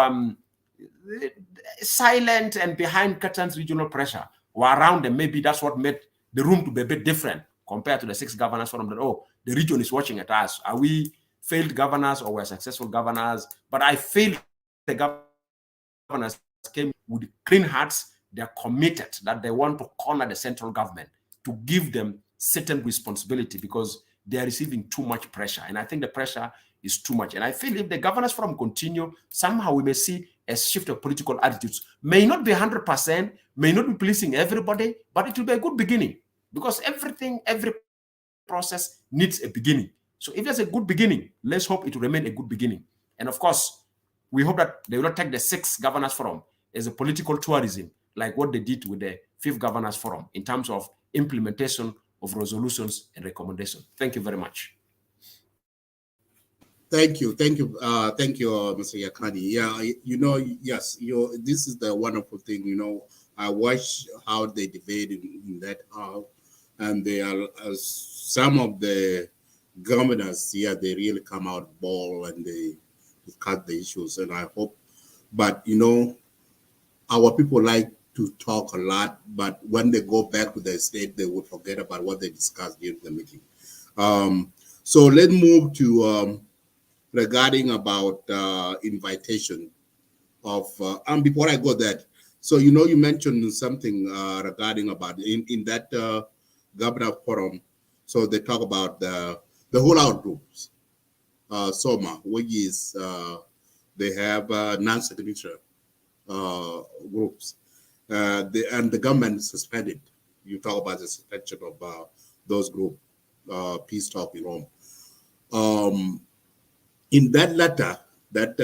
silent and behind curtains regional pressure were around them. Maybe that's what made the room to be a bit different compared to the 6th Governors Forum, that, oh, the region is watching at us. Are we failed governors or we're successful governors? But I feel the governors came with clean hearts. They're committed that they want to corner the central government to give them certain responsibility, because they are receiving too much pressure. And I think the pressure is too much. And I feel if the Governors Forum continue, somehow we may see a shift of political attitudes. May not be 100%, may not be pleasing everybody, but it will be a good beginning, because every process needs a beginning. So if there's a good beginning, let's hope it will remain a good beginning. And of course, we hope that they will not take the 6th Governors Forum as a political tourism, like what they did with the 5th Governors Forum in terms of implementation of resolutions and recommendations. Thank you very much. Thank you, Mr. Yakani. Yeah, you know, yes, this is the wonderful thing. You know, I watched how they debated in that house, and they are some of the governors here. They really come out bold and they cut the issues. And I hope, but you know, our people like to talk a lot, but when they go back to their state, they would forget about what they discussed during the meeting. So let's move to regarding about invitation of, and before I go that, so you know, you mentioned something regarding about in that governor forum. So they talk about the whole out groups, SOMA, which is they have non-signature groups, and the government suspended. You talk about the suspension of those groups, peace talk in Rome. In that letter that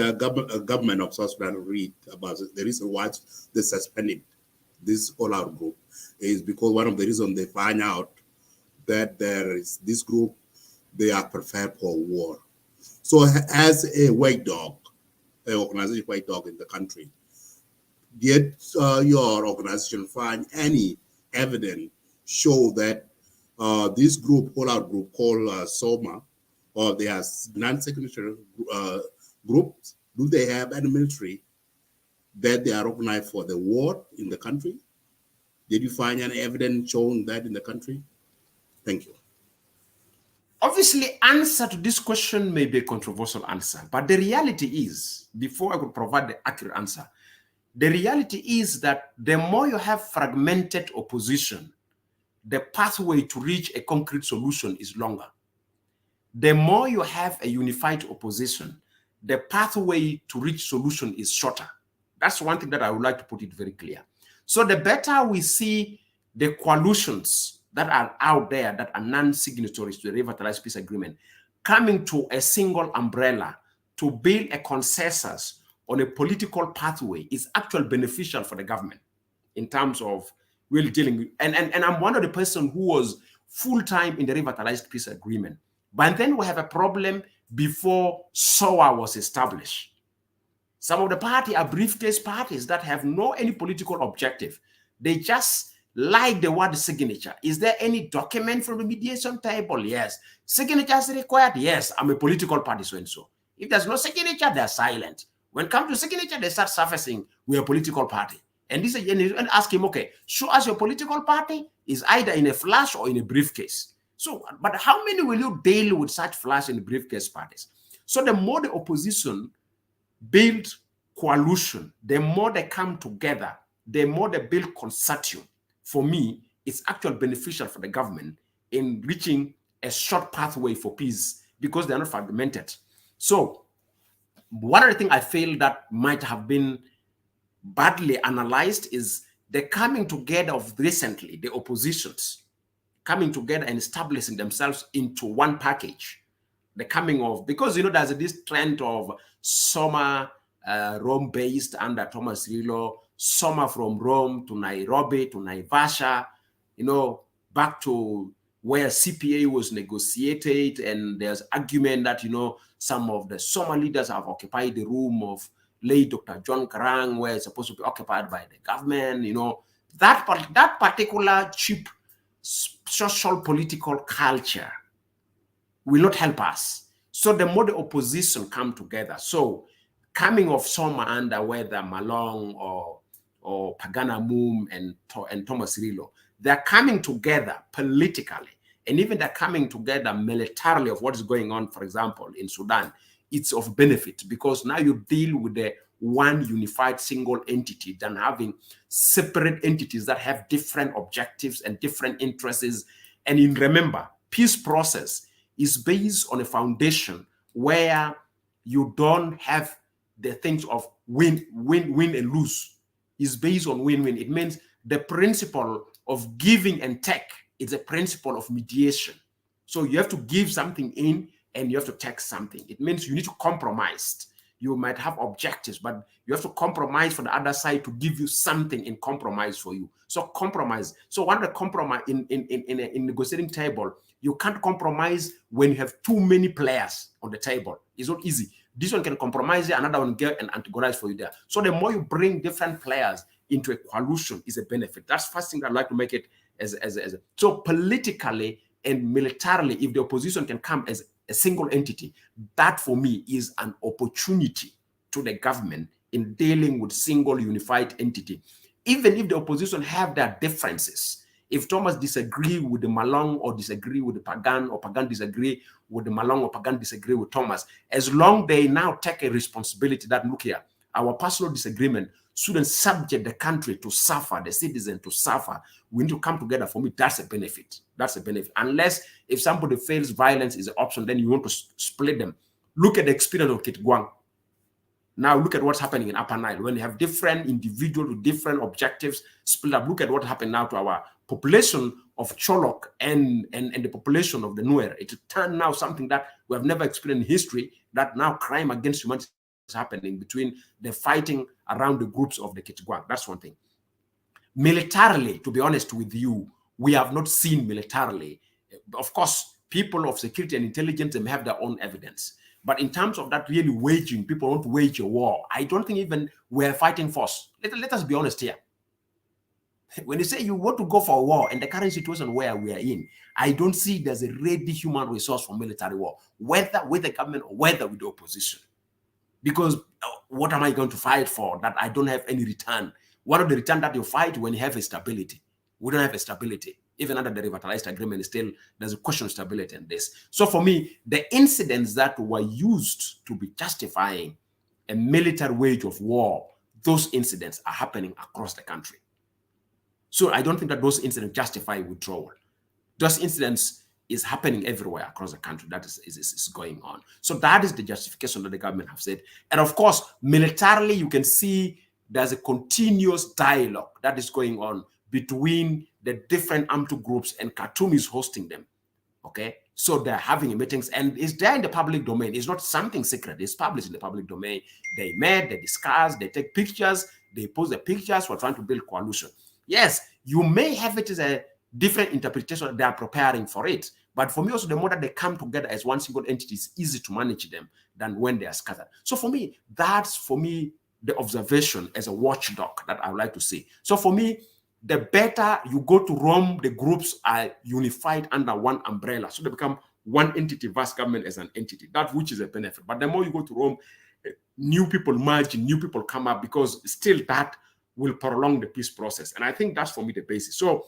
government of South Sudan read about the reason why they suspended this all-out group is because one of the reasons they find out that there is this group, they are prepared for war. So as a white dog, an organization white dog in the country, did your organization find any evidence show that this group, all-out group called SOMA, or they are non-signature groups, do they have any military that they are organized for the war in the country? Did you find any evidence showing that in the country? Thank you. Obviously, answer to this question may be a controversial answer, but the reality is, before I could provide the accurate answer, the reality is that the more you have fragmented opposition, the pathway to reach a concrete solution is longer. The more you have a unified opposition, the pathway to reach solution is shorter. That's one thing that I would like to put it very clear. So the better we see the coalitions that are out there that are non-signatories to the revitalized peace agreement coming to a single umbrella to build a consensus on a political pathway is actually beneficial for the government in terms of really dealing with, and I'm one of the person who was full-time in the revitalized peace agreement. But then we have a problem before SOA was established. Some of the parties are briefcase parties that have no any political objective. They just like the word signature. Is there any document from the mediation table? Yes. Signatures required? Yes. I'm a political party, so and so. If there's no signature, they're silent. When it comes to signature, they start surfacing, we're a political party. And this and ask him, okay, show us your political party is either in a flash or in a briefcase. So, but how many will you deal with such flash and briefcase parties? So the more the opposition build coalition, the more they come together, the more they build consortium. For me, it's actually beneficial for the government in reaching a short pathway for peace because they're not fragmented. So one of the things I feel that might have been badly analyzed is the coming together of recently, the oppositions coming together and establishing themselves into one package. The coming of, because, you know, there's this trend of SOMA Rome-based under Thomas Rilo, SOMA from Rome to Nairobi to Naivasha, you know, back to where CPA was negotiated, and there's argument that, you know, some of the SOMA leaders have occupied the room of late Dr. John Karang, where it's supposed to be occupied by the government, you know, that particular cheap social political culture will not help us. So the more the opposition come together, so coming of SOMA under whether Malong or Pagana Moom and Thomas Rilo, they're coming together politically, and even they're coming together militarily of what is going on, for example, in Sudan. It's of benefit because now you deal with the one unified single entity than having separate entities that have different objectives and different interests. And remember, peace process is based on a foundation where you don't have the things of win, and lose. It's based on win-win. It means the principle of giving and take is a principle of mediation. So you have to give something in and you have to take something. It means you need to compromise. You might have objectives, but you have to compromise for the other side to give you something in compromise for you. So compromise. So one of the compromise in negotiating table, you can't compromise when you have too many players on the table. It's not easy. This one can compromise, another one get and antagonize for you there. So the more you bring different players into a coalition is a benefit. That's first thing I'd like to make it as so politically and militarily, if the opposition can come as a single entity, that for me is an opportunity to the government in dealing with single unified entity. Even if the opposition have their differences, If Thomas disagree with the Malong or disagree with the Pagan, or Pagan disagree with the Malong, or Pagan disagree with Thomas, as long they now take a responsibility that, look here, our personal disagreement shouldn't subject the country to suffer, the citizen to suffer. We need to come together. For me, that's a benefit. That's a benefit. Unless if somebody feels violence is an option, then you want to split them. Look at the experience of Kitgwang. Now look at what's happening in Upper Nile. When you have different individuals with different objectives split up, look at what happened now to our population of Cholok and the population of the Nuer. It turned now something that we have never experienced in history, that now crime against humanity is happening between the fighting around the groups of the Kitgwang. That's one thing. Militarily, to be honest with you, we have not seen militarily. Of course, people of security and intelligence, they may have their own evidence. But in terms of that really waging, people want to wage a war. I don't think even we're fighting force. Let us be honest here. When you say you want to go for a war in the current situation where we are in, I don't see there's a ready human resource for military war, whether with the government or whether with the opposition. Because what am I going to fight for that I don't have any return? One of the return that you fight when you have a stability. We don't have a stability. Even under the revitalized agreement, still there's a question of stability in this. So for me, the incidents that were used to be justifying a military wage of war, those incidents are happening across the country. So I don't think that those incidents justify withdrawal. Those incidents is happening everywhere across the country. That is going on. So that is the justification that the government have said. And of course, militarily, you can see there's a continuous dialogue that is going on between the different armed groups, and Khartoum is hosting them. Okay, so they're having meetings, and it's there in the public domain. It's not something secret. It's published in the public domain. They met, they discuss, they take pictures, they post the pictures for trying to build coalition. Yes, you may have it as a different interpretation. They are preparing for it. But for me also, the more that they come together as one single entity, it's easy to manage them than when they are scattered. So for me, that's the observation as a watchdog that I would like to see. So for me, the better you go to Rome, the groups are unified under one umbrella. So they become one entity, vast government as an entity, that which is a benefit. But the more you go to Rome, new people merge, new people come up, because still that will prolong the peace process. And I think that's for me the basis. So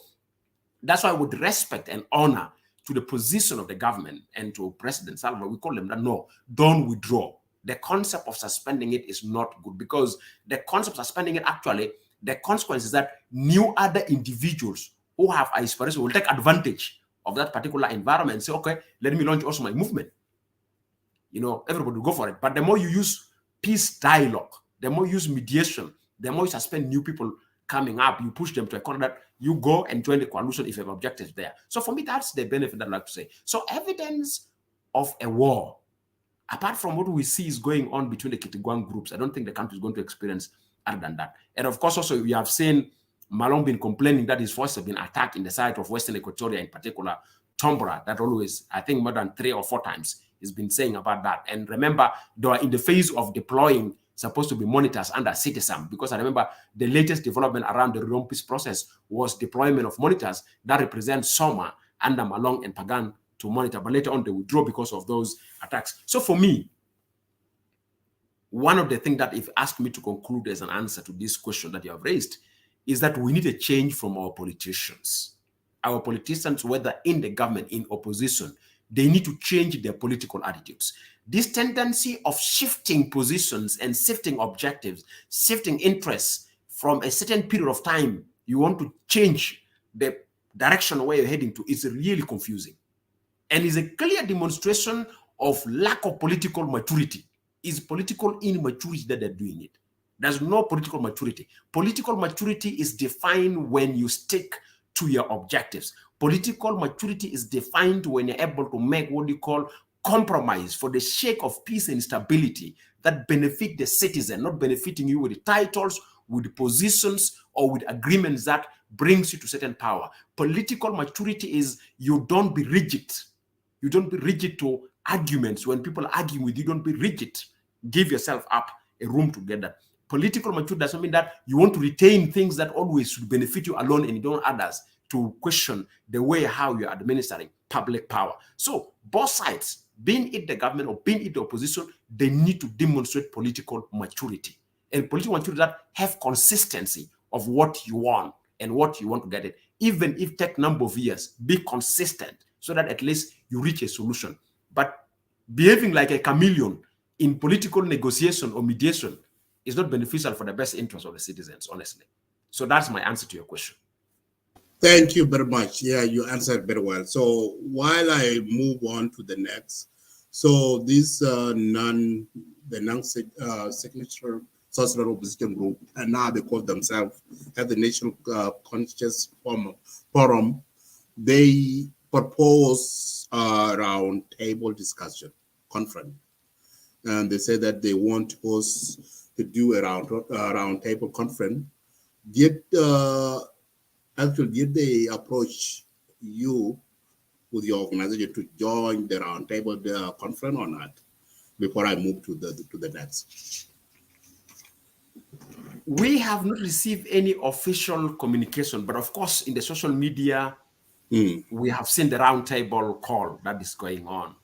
that's why with respect and honor to the position of the government and to President Salva, we call them that, no, don't withdraw. The concept of suspending it is not good, because the concept of suspending it, actually, the consequence is that new other individuals who have aspiration will take advantage of that particular environment and say, okay, let me launch also my movement. You know, everybody will go for it. But the more you use peace dialogue, the more you use mediation, the more you suspend new people coming up, you push them to a corner that you go and join the coalition if you have objectives there. So for me, that's the benefit that I like to say. So evidence of a war, apart from what we see is going on between the Kitgwang groups, I don't think the country is going to experience other than that. And of course, also, we have seen Malong been complaining that his forces have been attacked in the side of Western Equatoria, in particular, Tombora, that always, I think more than 3 or 4 times, he's been saying about that. And remember, they are in the phase of deploying supposed to be monitors under Citizen, because I remember the latest development around the Rome peace process was deployment of monitors that represent Soma under Malong and Pagan to monitor, but later on they withdraw because of those attacks. So for me, one of the things that if asked me to conclude as an answer to this question that you have raised is that we need a change from our politicians. Our politicians, whether in the government, in opposition, they need to change their political attitudes. This tendency of shifting positions and shifting objectives, shifting interests from a certain period of time, you want to change the direction where you're heading to, is really confusing. And is a clear demonstration of lack of political maturity. Is political immaturity that they're doing it. There's no political maturity. Political maturity is defined when you stick to your objectives. Political maturity is defined when you're able to make what you call compromise for the sake of peace and stability that benefit the citizen, not benefiting you with the titles, with the positions, or with agreements that brings you to certain power. Political maturity is you don't be rigid. You don't be rigid to arguments. When people argue with you, don't be rigid. Give yourself up a room to get that. Political maturity doesn't mean that you want to retain things that always should benefit you alone and you don't want others to question the way how you're administering public power. So both sides, being it the government or being it the opposition, they need to demonstrate political maturity. And political maturity that have consistency of what you want and what you want to get it even if take number of years, be consistent so that at least you reach a solution. But behaving like a chameleon in political negotiation or mediation is not beneficial for the best interest of the citizens, honestly. So that's my answer to your question. Thank you very much. Yeah, you answered very well. So while I move on to the next, so this non-signature social opposition group, and now they call themselves at the National Conscious Forum, they propose a round table discussion conference. And they say that they want us to do a round table conference. Did they approach you with your organization to join the roundtable conference or not? Before I move to the next, we have not received any official communication, but of course, in the social media, we have seen the roundtable call that is going on.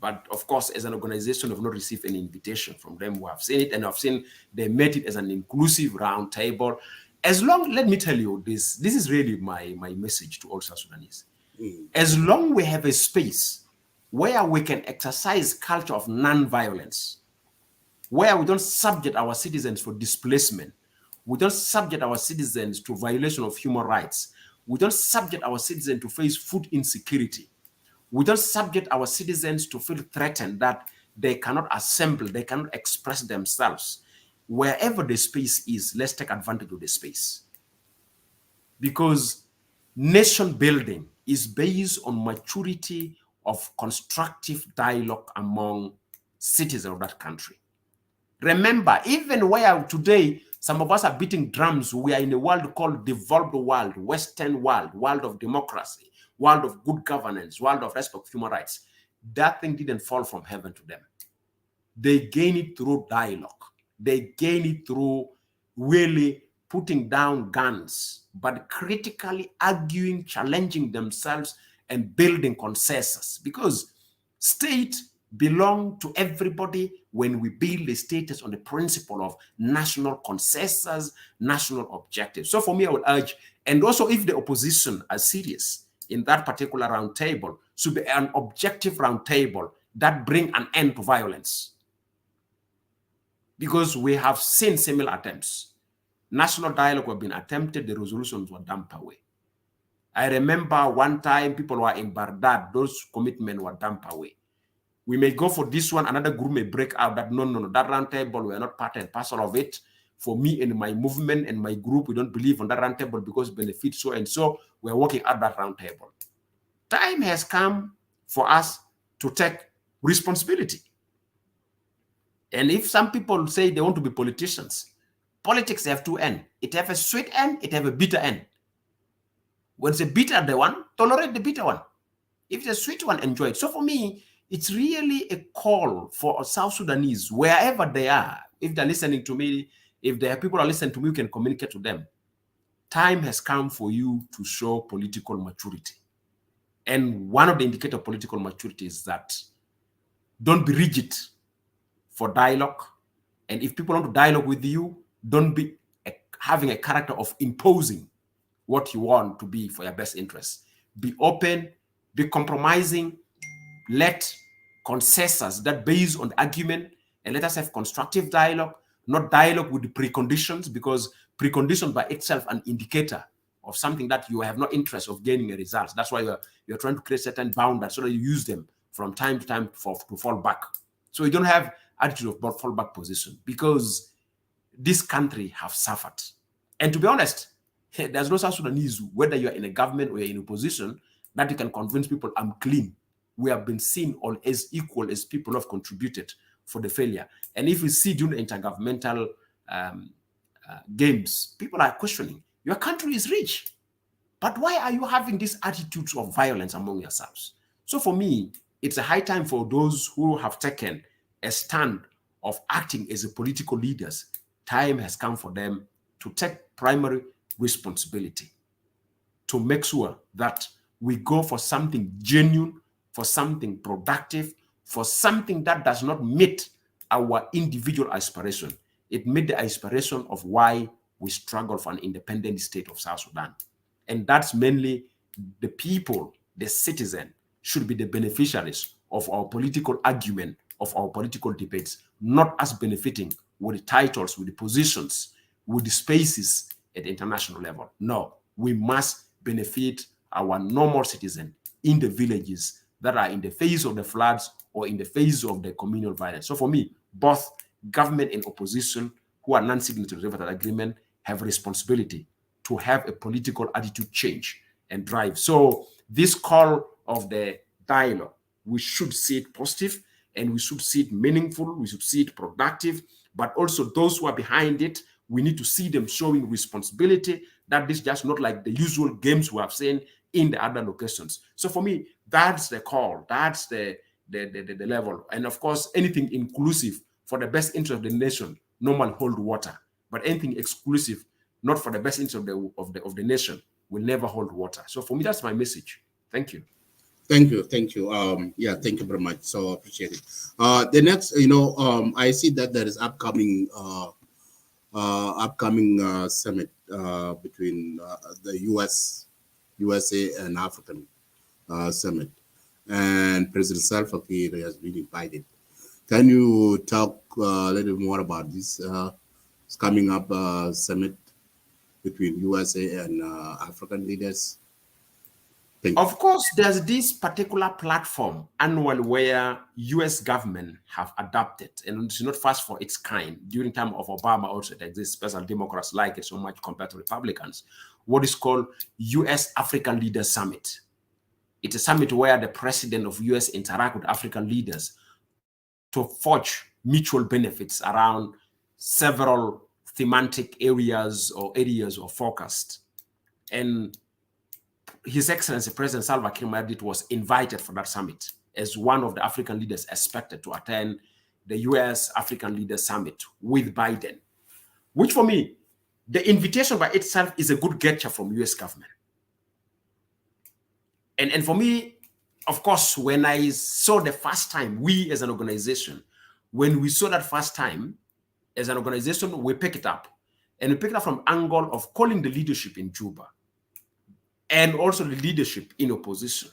But of course, as an organization, we have not received any invitation from them. We have seen it, and I've seen they made it as an inclusive roundtable. As long, let me tell you this is really my message to all South Sudanese. As long we have a space where we can exercise culture of non-violence, where we don't subject our citizens for displacement, we don't subject our citizens to violation of human rights, we don't subject our citizens to face food insecurity, we don't subject our citizens to feel threatened that they cannot assemble, they cannot express themselves. Wherever the space is, let's take advantage of the space. Because nation building is based on maturity of constructive dialogue among citizens of that country. Remember, even where today some of us are beating drums, we are in a world called developed world, Western world, world of democracy, world of good governance, world of respect for human rights. That thing didn't fall from heaven to them. They gain it through dialogue. They gain it through really putting down guns, but critically arguing, challenging themselves, and building consensus. Because state belong to everybody when we build the status on the principle of national consensus, national objectives. So for me, I would urge, and also if the opposition are serious in that particular roundtable, should be an objective roundtable that bring an end to violence. Because we have seen similar attempts. National dialogue have been attempted, the resolutions were dumped away. I remember one time people were in Baghdad, those commitments were dumped away. We may go for this one, another group may break out that no, that roundtable, we are not part and parcel of it. For me and my movement and my group, we don't believe on that roundtable because it benefits so and so, we're working at that roundtable. Time has come for us to take responsibility. And if some people say they want to be politicians, politics have two ends. It have a sweet end, it have a bitter end. When it's a bitter the one, tolerate the bitter one. If it's a sweet one, enjoy it. So for me, it's really a call for South Sudanese, wherever they are. If they're listening to me, if there are people who are listening to me, you can communicate to them. Time has come for you to show political maturity. And one of the indicators of political maturity is that don't be rigid for dialogue. And if people want to dialogue with you, don't be having a character of imposing what you want to be for your best interests. Be open, be compromising, let consensus that based on the argument, and let us have constructive dialogue, not dialogue with the preconditions, because precondition by itself an indicator of something that you have no interest of gaining a result. That's why you're trying to create certain boundaries so that you use them from time to time to fall back. So you don't have attitude of fallback position, because this country have suffered. And to be honest, there's no South Sudanese, whether you're in a government or you're in opposition, that you can convince people I'm clean. We have been seen all as equal as people who have contributed for the failure. And if we see during intergovernmental games, people are questioning, your country is rich, but why are you having these attitudes of violence among yourselves? So for me, it's a high time for those who have taken a stand of acting as a political leaders. Time has come for them to take primary responsibility to make sure that we go for something genuine, for something productive, for something that does not meet our individual aspiration. It meets the aspiration of why we struggle for an independent state of South Sudan. And that's mainly the people, the citizen, should be the beneficiaries of our political argument, of our political debates, not us benefiting with the titles, with the positions, with the spaces at the international level. No, we must benefit our normal citizen in the villages that are in the face of the floods or in the face of the communal violence. So for me, both government and opposition who are non-signatories of that agreement have responsibility to have a political attitude change and drive. So this call of the dialogue, we should see it positive, and we should see it meaningful, we should see it productive, but also those who are behind it, we need to see them showing responsibility, that this is just not like the usual games we have seen in the other locations. So for me, that's the call, that's the level. And of course, anything inclusive for the best interest of the nation normally hold water, but anything exclusive, not for the best interest of the nation, will never hold water. So for me, that's my message. Thank you. Thank you. Thank you. Yeah, thank you very much. So appreciate it. The next, I see that there is upcoming summit between the USA and African summit, and President Salva Kiir has been invited. Can you talk a little more about this coming up summit between USA and African leaders? Of course, there's this particular platform annual where US government have adopted, and it's not first for its kind. During time of Obama also it exists, special Democrats like it so much compared to Republicans, what is called US-African Leaders Summit. It's a summit where the president of US interact with African leaders to forge mutual benefits around several thematic areas or areas of focus. And His Excellency President Salva Kiir was invited for that summit as one of the African leaders expected to attend the US-African Leaders Summit with Biden, which for me, the invitation by itself is a good gesture from US government. And for me, of course, when I saw the first time, we as an organization, when we saw that first time as an organization, we picked it up. And we picked it up from angle of calling the leadership in Juba and also the leadership in opposition,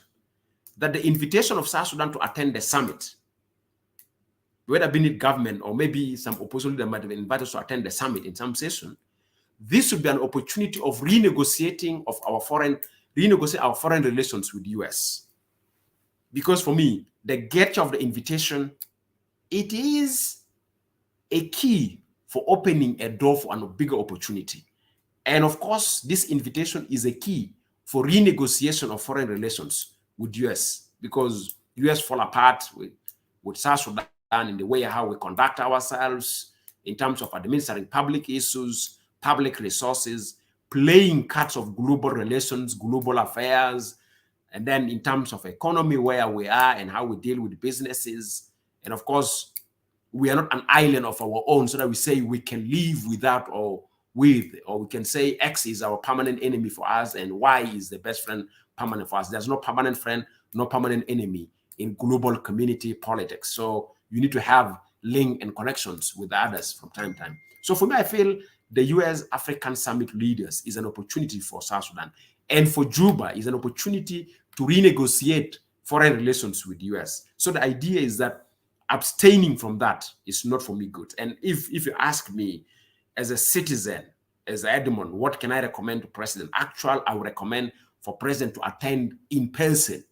that the invitation of South Sudan to attend the summit, whether being it government or maybe some opposition leader might have been invited to attend the summit in some session, this would be an opportunity of renegotiating our foreign relations with the US. Because for me, the gesture of the invitation, it is a key for opening a door for a bigger opportunity. And of course, this invitation is a key for renegotiation of foreign relations with US, because US fall apart with South Sudan in the way how we conduct ourselves in terms of administering public issues, public resources, playing cards of global relations, global affairs, and then in terms of economy, where we are and how we deal with businesses. And of course, we are not an island of our own, so that we say we can live without or with, or we can say X is our permanent enemy for us and Y is the best friend permanent for us. There's no permanent friend, no permanent enemy in global community politics. So you need to have link and connections with others from time to time. So for me, I feel the US-African Summit leaders is an opportunity for South Sudan. And for Juba is an opportunity to renegotiate foreign relations with the US. So the idea is that abstaining from that is not for me good. And if you ask me, as a citizen, as Edmund, what can I recommend to President? Actually, I would recommend for President to attend in person.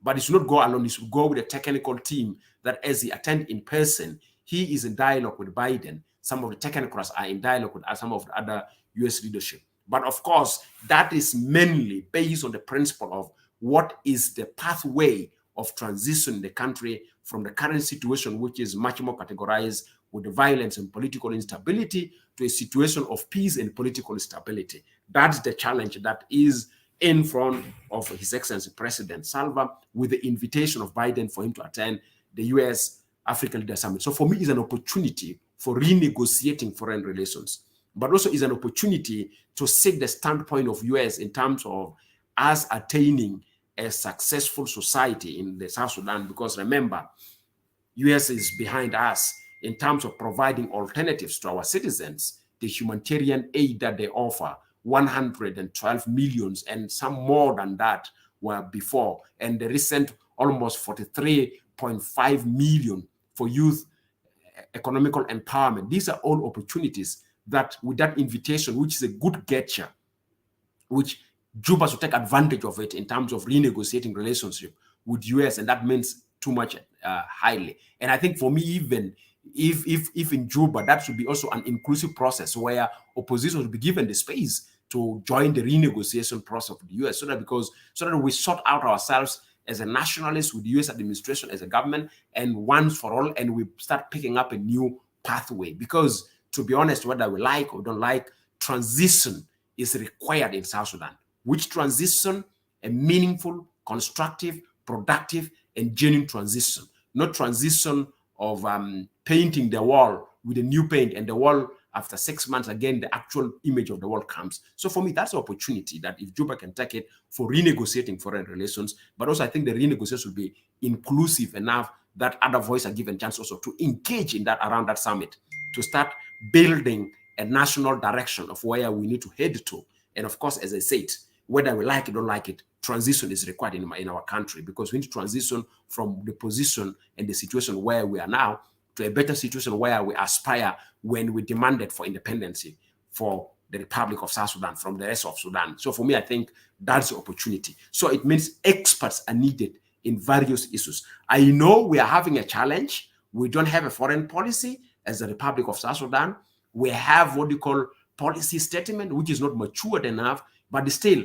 But he should not go alone. He should go with a technical team that as he attend in person, he is in dialogue with Biden. Some of the technocrats are in dialogue with some of the other US leadership. But of course, that is mainly based on the principle of what is the pathway of transition in the country from the current situation, which is much more categorized with the violence and political instability, to a situation of peace and political stability. That's the challenge that is in front of His Excellency President Salva, with the invitation of Biden for him to attend the US-African Leaders Summit. So for me, it's an opportunity for renegotiating foreign relations, but also is an opportunity to seek the standpoint of US in terms of us attaining a successful society in the South Sudan, because remember, US is behind us in terms of providing alternatives to our citizens, the humanitarian aid that they offer 112 millions, and some more than that were before. And the recent almost 43.5 million for youth economical empowerment. These are all opportunities that with that invitation, which is a good gesture, which Juba should take advantage of it in terms of renegotiating relationship with US, and that means too much highly. And I think for me, even if in Juba, that should be also an inclusive process where opposition should be given the space to join the renegotiation process of the US, so that we sort out ourselves as a nationalist with the US administration, as a government, and once for all, and we start picking up a new pathway. Because to be honest, whether we like or don't like, transition is required in South Sudan. Which transition? A meaningful, constructive, productive, and genuine transition. Not transition of painting the wall with a new paint, and the wall, after 6 months, again, the actual image of the wall comes. So for me, that's an opportunity that if Juba can take it for renegotiating foreign relations, but also I think the renegotiation will be inclusive enough that other voices are given chance also to engage in that around that summit, to start building a national direction of where we need to head to. And of course, as I said, whether we like it or don't like it, transition is required in our country, because we need to transition from the position and the situation where we are now to a better situation where we aspire when we demanded for independence for the Republic of South Sudan from the rest of Sudan. So for me, I think that's the opportunity. So it means experts are needed in various issues. I know we are having a challenge. We don't have a foreign policy as the Republic of South Sudan. We have what you call policy statement, which is not matured enough, but still,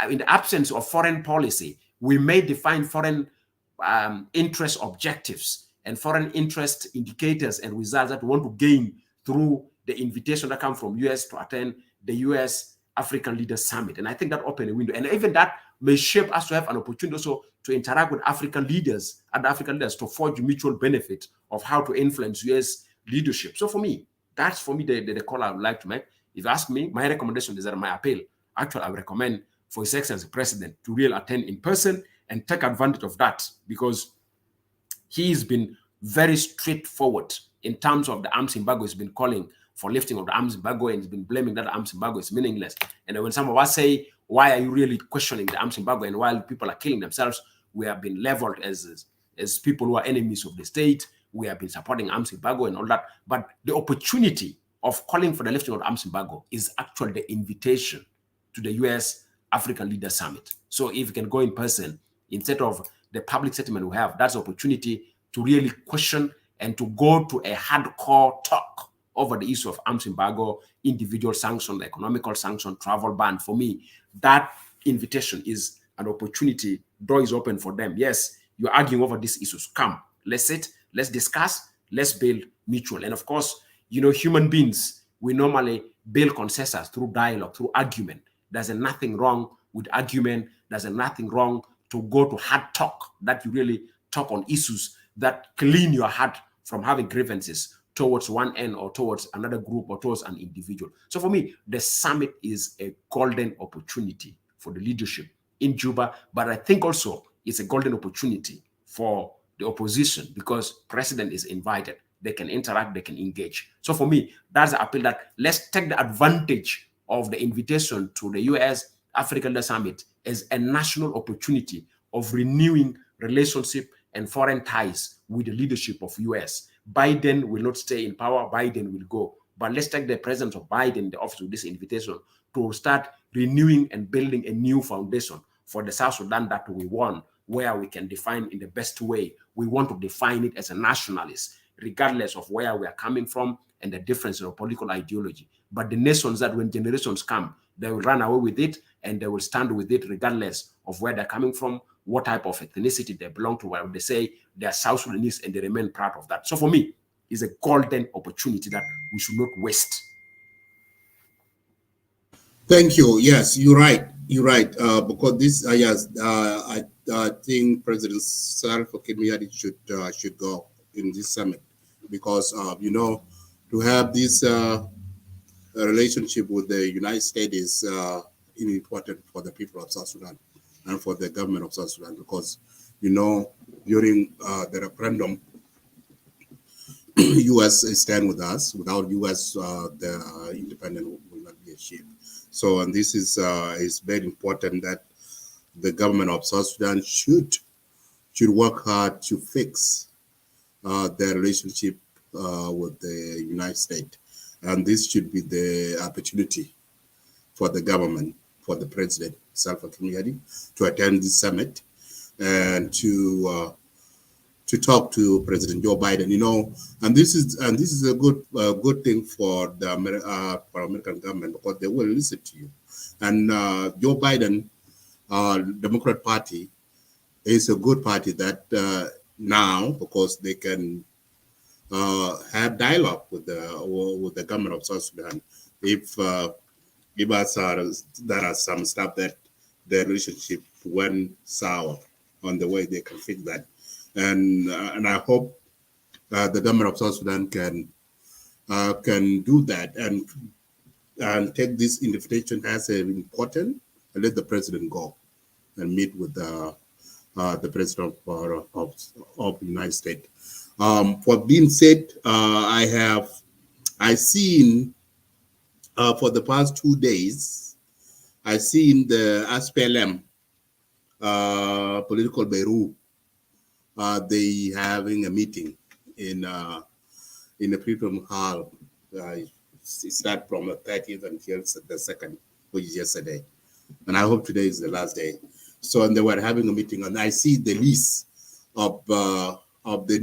in the absence of foreign policy, we may define foreign interest objectives and foreign interest indicators and results that we want to gain through the invitation that comes from US to attend the US-African Leaders Summit. And I think that opened a window. And even that may shape us to have an opportunity also to interact with African leaders and African leaders to forge mutual benefit of how to influence US leadership. So for me, that's the call I would like to make. If you ask me, my recommendation is that my appeal, actually, I would recommend for His Excellency President to really attend in person and take advantage of that, because he's been very straightforward in terms of the arms embargo. He's been calling for lifting of the arms embargo, and he's been blaming that arms embargo is meaningless. And when some of us say, why are you really questioning the arms embargo? And while people are killing themselves, we have been leveled as people who are enemies of the state. We have been supporting arms embargo and all that. But the opportunity of calling for the lifting of the arms embargo is actually the invitation to the US-African Leaders Summit. So if you can go in person, instead of the public statement we have, that's the opportunity to really question and to go to a hardcore talk over the issue of arms embargo, individual sanction, economical sanction, travel ban. For me, that invitation is an opportunity. Door is open for them. Yes, you're arguing over these issues. Come, let's sit, let's discuss, let's build mutual. And of course, you know, human beings, we normally build consensus through dialogue, through argument. There's nothing wrong with argument. There's nothing wrong to go to hard talk, that you really talk on issues that clean your heart from having grievances towards one end or towards another group or towards an individual. So for me, the summit is a golden opportunity for the leadership in Juba, but I think also it's a golden opportunity for the opposition, because president is invited. They can interact, they can engage. So for me, that's the appeal, that let's take the advantage of the invitation to the US-African Leaders Summit as a national opportunity of renewing relationship and foreign ties with the leadership of US. Biden will not stay in power, Biden will go. But let's take the presence of Biden in the office with this invitation to start renewing and building a new foundation for the South Sudan that we want, where we can define in the best way. We want to define it as a nationalist, regardless of where we are coming from and the difference in our political ideology. But the nations that when generations come, they will run away with it and they will stand with it regardless of where they're coming from, what type of ethnicity they belong to, where they say they're South Sudanese and they remain proud of that. So for me, it's a golden opportunity that we should not waste. Thank you. Yes, you're right. You're right. Because this, I think President Salva Kiir should go in this summit, because you know, to have this relationship with the United States is important for the people of South Sudan and for the government of South Sudan, because you know, during the referendum, U.S. stand with us. Without U.S., the independence will not be achieved. So, and this is very important that the government of South Sudan should work hard to fix their relationship with the United States. And this should be the opportunity for the government, for the President Salva Kiir to attend this summit and to talk to President Joe Biden. You know, and this is a good thing for the American government, because they will listen to you. And Joe Biden, Democrat Party, is a good party that now, because they can have dialogue with the government of South Sudan. If there are some stuff that their relationship went sour on the way, they can fix that. And I hope the government of South Sudan can do that and take this invitation as important, and let the president go and meet with the president of the United States. For being said, I seen for the past 2 days, I seen the SPLM political bureau. They having a meeting in a Freedom Hall. It started from the 30th until the 2nd, which is yesterday. And I hope today is the last day. So, and they were having a meeting, and I see the list of the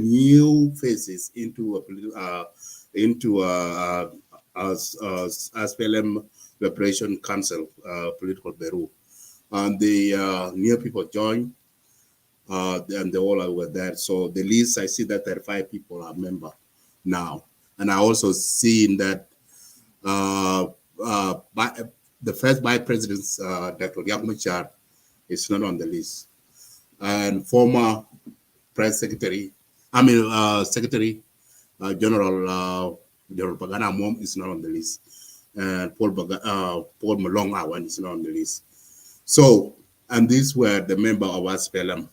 new faces into SPLM Liberation Council political bureau, and the new people joined, and they all were there. So the list, I see that 35 people are member now, and I also seen that the first Vice President, Dr. Yakani, is not on the list, and former Press Secretary, Secretary General Pagana Mom is not on the list, and Paul Malong Awan is not on the list. So, and these were the member of SPLA,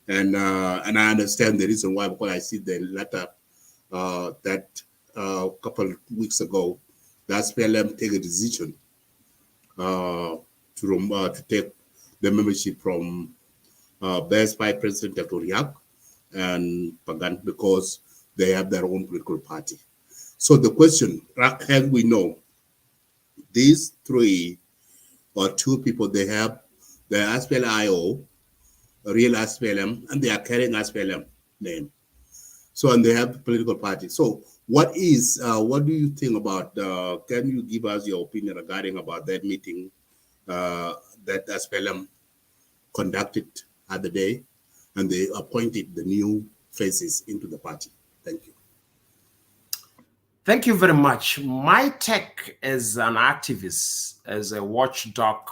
and I understand the reason why, because I see the letter that a couple of weeks ago, the SPLM take a decision to take the membership from Best Vice President Dr. Yak and Pagan, because they have their own political party. So the question, as we know, these 3 or 2 people, they have the SPLIO, real SPLM, and they are carrying SPLM name. So, and they have political party. So what do you think about, can you give us your opinion regarding about that meeting that SPLM conducted at the day, and they appointed the new faces into the party? Thank you. Thank you very much. My take as an activist, as a watchdog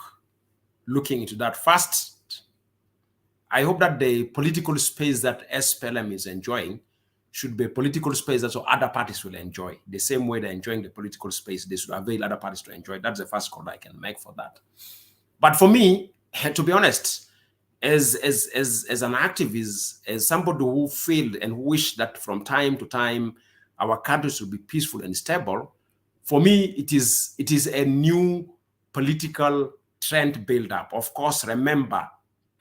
looking into that, first, I hope that the political space that SPLM is enjoying should be a political space that so other parties will enjoy. The same way they're enjoying the political space, they should avail other parties to enjoy. That's the first call I can make for that. But for me, to be honest, as an activist, as somebody who feel and who wish that from time to time our country should be peaceful and stable, for me, it is a new political trend build up. Of course, remember,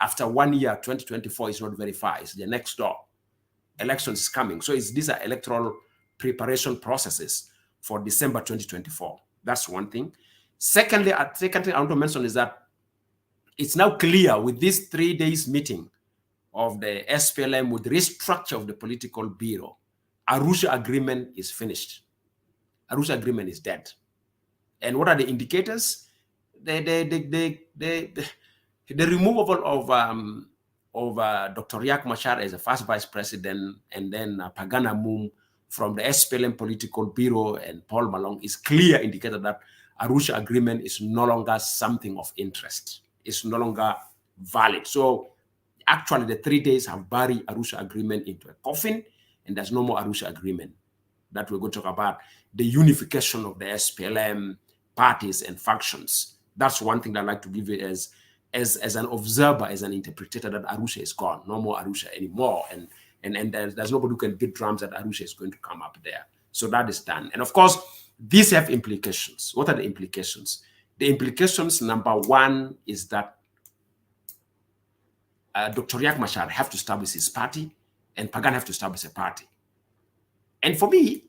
after 1 year, 2024 is not very far. It's the next door. Elections is coming. So these are electoral preparation processes for December 2024. That's one thing. Secondly, I want to mention is that it's now clear with this 3 days meeting of the SPLM with the restructure of the political bureau, Arusha agreement is finished. Arusha agreement is dead. And what are the indicators? The removal of Dr. Riek Machar as the first vice president, and then Pagana Mum from the SPLM political bureau and Paul Malong is clear indicator that Arusha agreement is no longer something of interest. It's no longer valid. So actually the 3 days have buried Arusha agreement into a coffin, and there's no more Arusha agreement. That we're going to talk about the unification of the SPLM parties and factions. That's one thing that I'd like to give it as an observer, as an interpreter, that Arusha is gone. No more Arusha anymore. And there's nobody who can beat drums that Arusha is going to come up there. So that is done. And of course, These have implications. What are the implications? The implications, number one, is that Dr. Riek Machar have to establish his party, and Pagan have to establish a party. And for me,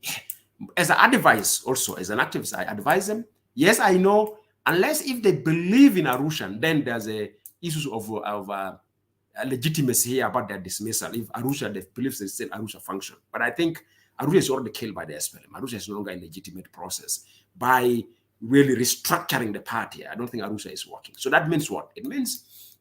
as an advice, also as an activist, I advise them. Yes, I know, unless if they believe in Arusha, then there's a issues of legitimacy here about their dismissal. If Arusha, they believe they still Arusha function, but I think Arusha is already killed by the SPLM. Arusha is no longer a legitimate process. By really restructuring the party, I don't think Arusha is working. So that means what? It means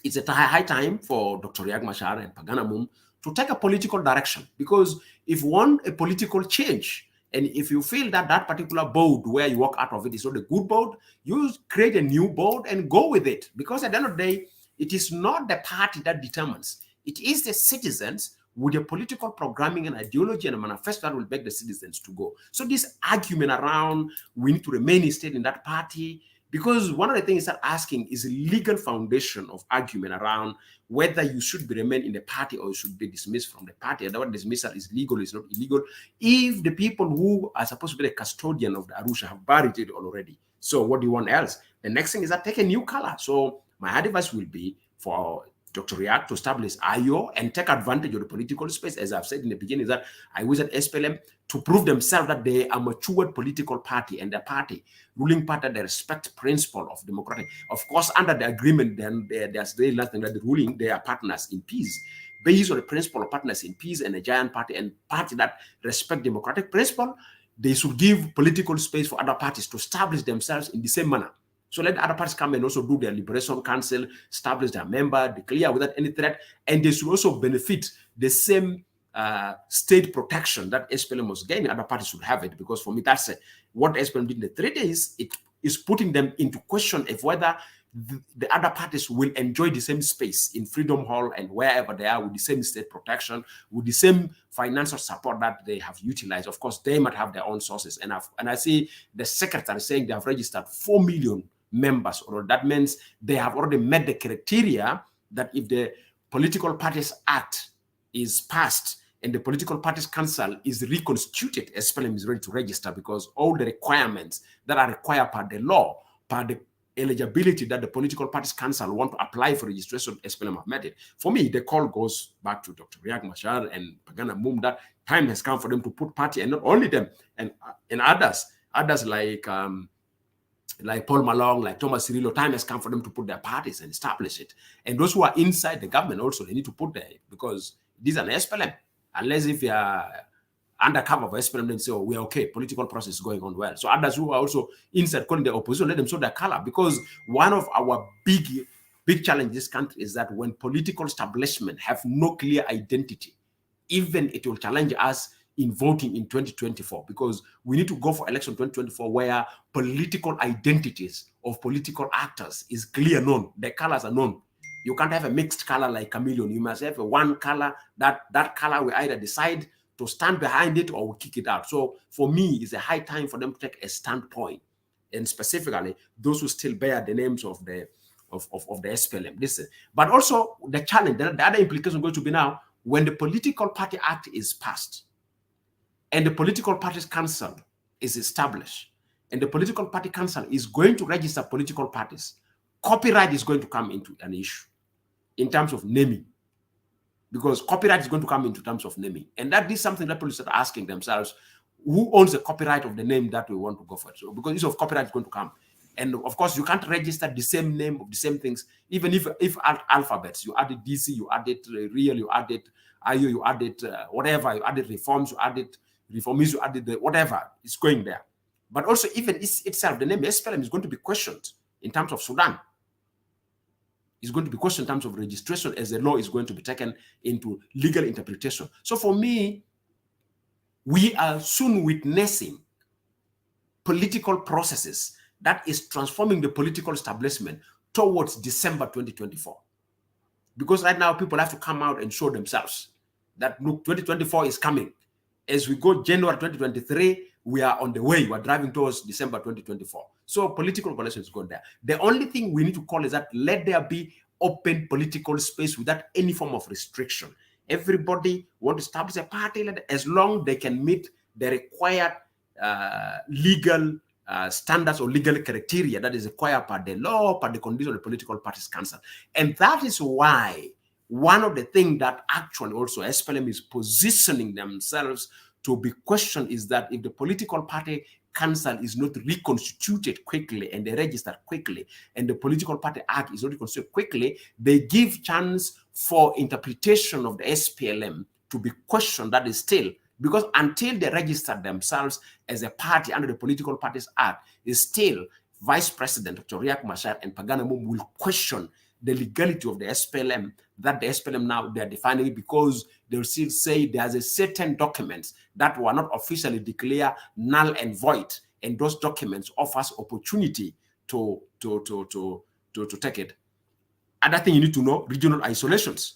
it's a high time for Dr. Riek Machar and Paganamum to take a political direction. Because if you want a political change, and if you feel that that particular board where you walk out of it is not a good board, you create a new board and go with it. Because at the end of the day, it is not the party that determines. It is the citizens with a political programming and ideology and a manifesto that will beg the citizens to go. So this argument around we need to remain instead in that party, because one of the things that asking is a legal foundation of argument around whether you should remain in the party or you should be dismissed from the party. And that dismissal is legal, is not illegal. If the people who are supposed to be the custodian of the Arusha have buried it already, so what do you want else? The next thing is that take a new color. So my advice will be for Dr. Riek to establish IO and take advantage of the political space. As I've said in the beginning, that I was at SPLM to prove themselves that they are a matured political party, and the party, ruling party, they respect principle of democratic. Of course, under the agreement, then there's the last thing that the ruling, they are partners in peace. Based on the principle of partners in peace and a giant party and party that respect democratic principle, they should give political space for other parties to establish themselves in the same manner. So let the other parties come and also do their liberation council, establish their member, declare without any threat, and they should also benefit the same state protection that SPLM was getting. Other parties should have it, because for me, that's what SPLM did in the 3 days. It is putting them into question of whether the other parties will enjoy the same space in Freedom Hall and wherever they are with the same state protection, with the same financial support that they have utilized. Of course, they might have their own sources. And I see the secretary saying they have registered 4 million members, or that means they have already met the criteria that if the Political Parties Act is passed and the Political Parties Council is reconstituted, SPLM is ready to register, because all the requirements that are required per the law, per the eligibility that the Political Parties Council want to apply for registration, SPLM have met it. For me, the call goes back to Dr. Riek Machar and Paganamum that time has come for them to put party, and not only them, and others like Paul Malong, like Thomas Cirillo, time has come for them to put their parties and establish it. And those who are inside the government also, they need to put there, because these are an SPLM. Unless if you are undercover of SPLM, then say, oh, we're okay, political process is going on well. So others who are also inside calling the opposition, let them show their color, because one of our big challenge in this country is that when political establishment have no clear identity, even it will challenge us in voting in 2024, because we need to go for election 2024 where political identities of political actors is clear known. The colors are known. You can't have a mixed color like chameleon. You must have a one color. That color will either decide to stand behind it or will kick it out. So for me, it's a high time for them to take a standpoint, and specifically those who still bear the names of the SPLM. Listen, but also the challenge, the other implication going to be now when the Political Party Act is passed, and the Political Parties Council is established, and the Political Party Council is going to register political parties, copyright is going to come into an issue in terms of naming, because copyright is going to come into terms of naming. And that is something that people start asking themselves, who owns the copyright of the name that we want to go for? So because issue of copyright is going to come. And of course, you can't register the same name of the same things, even if alphabets, you added DC, you added real, you added IO, you added whatever, you added reforms, you added reformists, you added whatever is going there. But also even itself, the name SPLM is going to be questioned in terms of Sudan. It's going to be questioned in terms of registration, as the law is going to be taken into legal interpretation. So for me, we are soon witnessing political processes that is transforming the political establishment towards December 2024. Because right now, people have to come out and show themselves that, look, 2024 is coming. As we go January 2023, we are on the way. We are driving towards December 2024. So political coalition is going there. The only thing we need to call is that let there be open political space without any form of restriction. Everybody want to establish a party as long they can meet the required legal standards or legal criteria that is required by the law, by the condition of the political parties council. And that is why one of the things that actually also SPLM is positioning themselves to be questioned is that if the political party council is not reconstituted quickly and they register quickly, and the political party act is not reconstituted quickly, they give chance for interpretation of the SPLM to be questioned. That is still, because until they register themselves as a party under the Political Parties Act, is still Vice President Dr. Riek Machar and Pagana Mum will question the legality of the SPLM, that the SPLM now they're defining it, because they'll still say there's a certain documents that were not officially declared null and void, and those documents offers opportunity to take it. Other thing you need to know, regional isolations.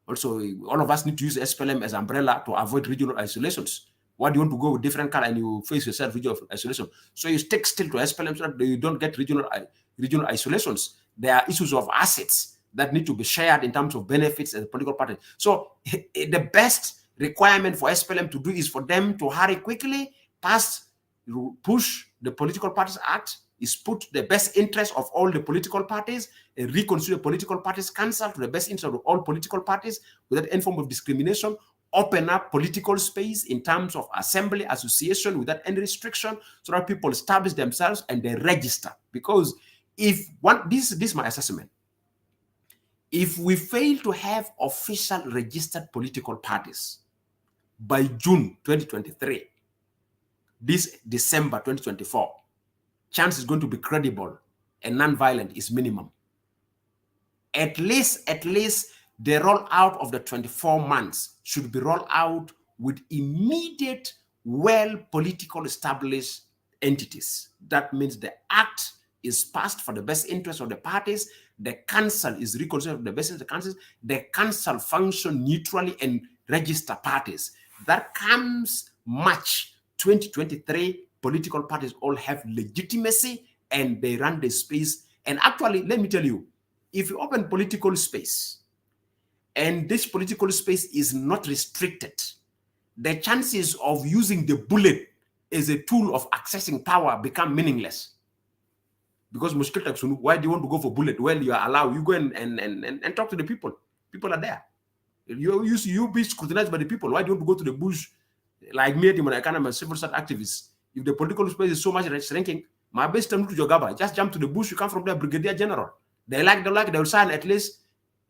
Also, all of us need to use SPLM as umbrella to avoid regional isolations. Why do you want to go with different color and you face yourself regional isolation? So you stick still to SPLM so that you don't get regional isolations. There are issues of assets that need to be shared in terms of benefits as a political party. So the best requirement for SPLM to do is for them to hurry quickly, push the Political Parties Act, is put the best interest of all the political parties and reconsider political parties council to the best interest of all political parties without any form of discrimination, open up political space in terms of assembly, association without any restriction, so that people establish themselves and they register. Because if this is my assessment, if we fail to have official registered political parties by June 2023, this December 2024, chance is going to be credible and non-violent is minimum. At least the rollout of the 24 months should be rolled out with immediate, well-political established entities. That means the act is passed for the best interest of the parties, the council is reconsidered for the best interest of the councils, the council function neutrally and register parties. That comes March 2023, political parties all have legitimacy and they run the space. And actually, let me tell you, if you open political space and this political space is not restricted, the chances of using the bullet as a tool of accessing power become meaningless. Because why do you want to go for bullet? Well, you are allowed, you go and talk to the people. People are there. You be scrutinized by the people. Why do you want to go to the bush? Like me, Edmund Yakani, I'm a civil society activist. If the political space is so much shrinking, my best time to Jogaba, just jump to the bush, you come from there, Brigadier General. They will sign at least,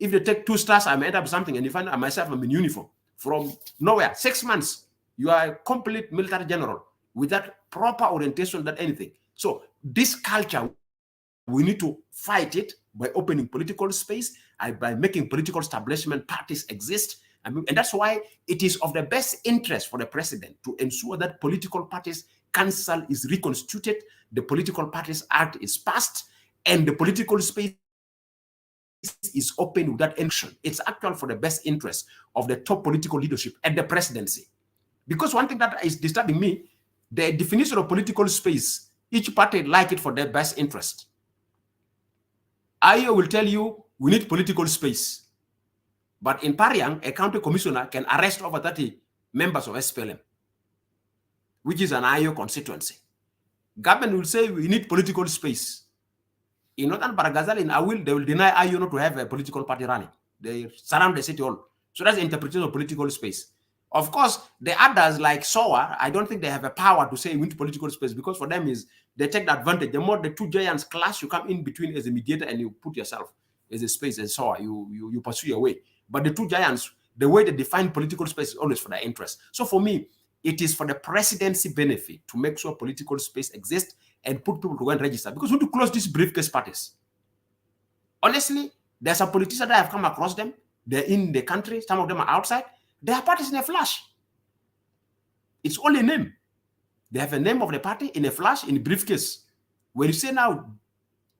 if they take 2 stars, I may end up something, and you find myself, I'm in uniform. From nowhere, 6 months, you are a complete military general with that proper orientation, that anything. So this culture, we need to fight it by opening political space, by making political establishment parties exist. And that's why it is of the best interest for the president to ensure that political parties council is reconstituted, the Political Parties Act is passed, and the political space is open without action. It's actually for the best interest of the top political leadership and the presidency. Because one thing that is disturbing me, the definition of political space, each party like it for their best interest. IO will tell you, we need political space. But in Pariang, a county commissioner can arrest over 30 members of SPLM, which is an IO constituency. Government will say we need political space. In Northern Baragazal, in Awil, they will deny IO not to have a political party running. They surround the city hall. So that's the interpretation of political space. Of course, the others like SOA, I don't think they have a power to say we need political space, because for them is they take the advantage. The more the two giants clash, you come in between as a mediator and you put yourself as a space as SOA. You pursue your way. But the two giants, the way they define political space is always for their interest. So for me, it is for the presidency benefit to make sure political space exists and put people to go and register, because we need to close these briefcase parties. Honestly, there's some politicians that have come across them. They're in the country. Some of them are outside. They are parties in a flash. It's only a name. They have a name of the party in a flash, in a briefcase. When you say now,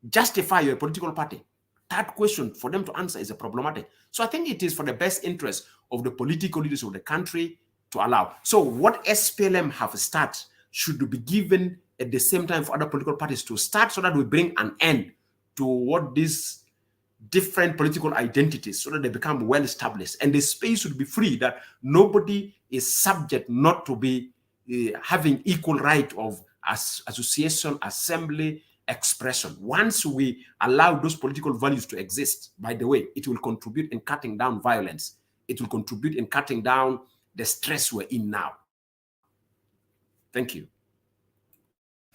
justify your political party, that question for them to answer is a problematic. So I think it is for the best interest of the political leaders of the country to allow. So what SPLM have started should be given at the same time for other political parties to start, so that we bring an end to what these different political identities, so that they become well established and the space should be free, that nobody is subject not to be having equal right of association, assembly, expression. Once we allow those political values to exist, by the way, it will contribute in cutting down violence. It will contribute in cutting down the stress we're in now. Thank you.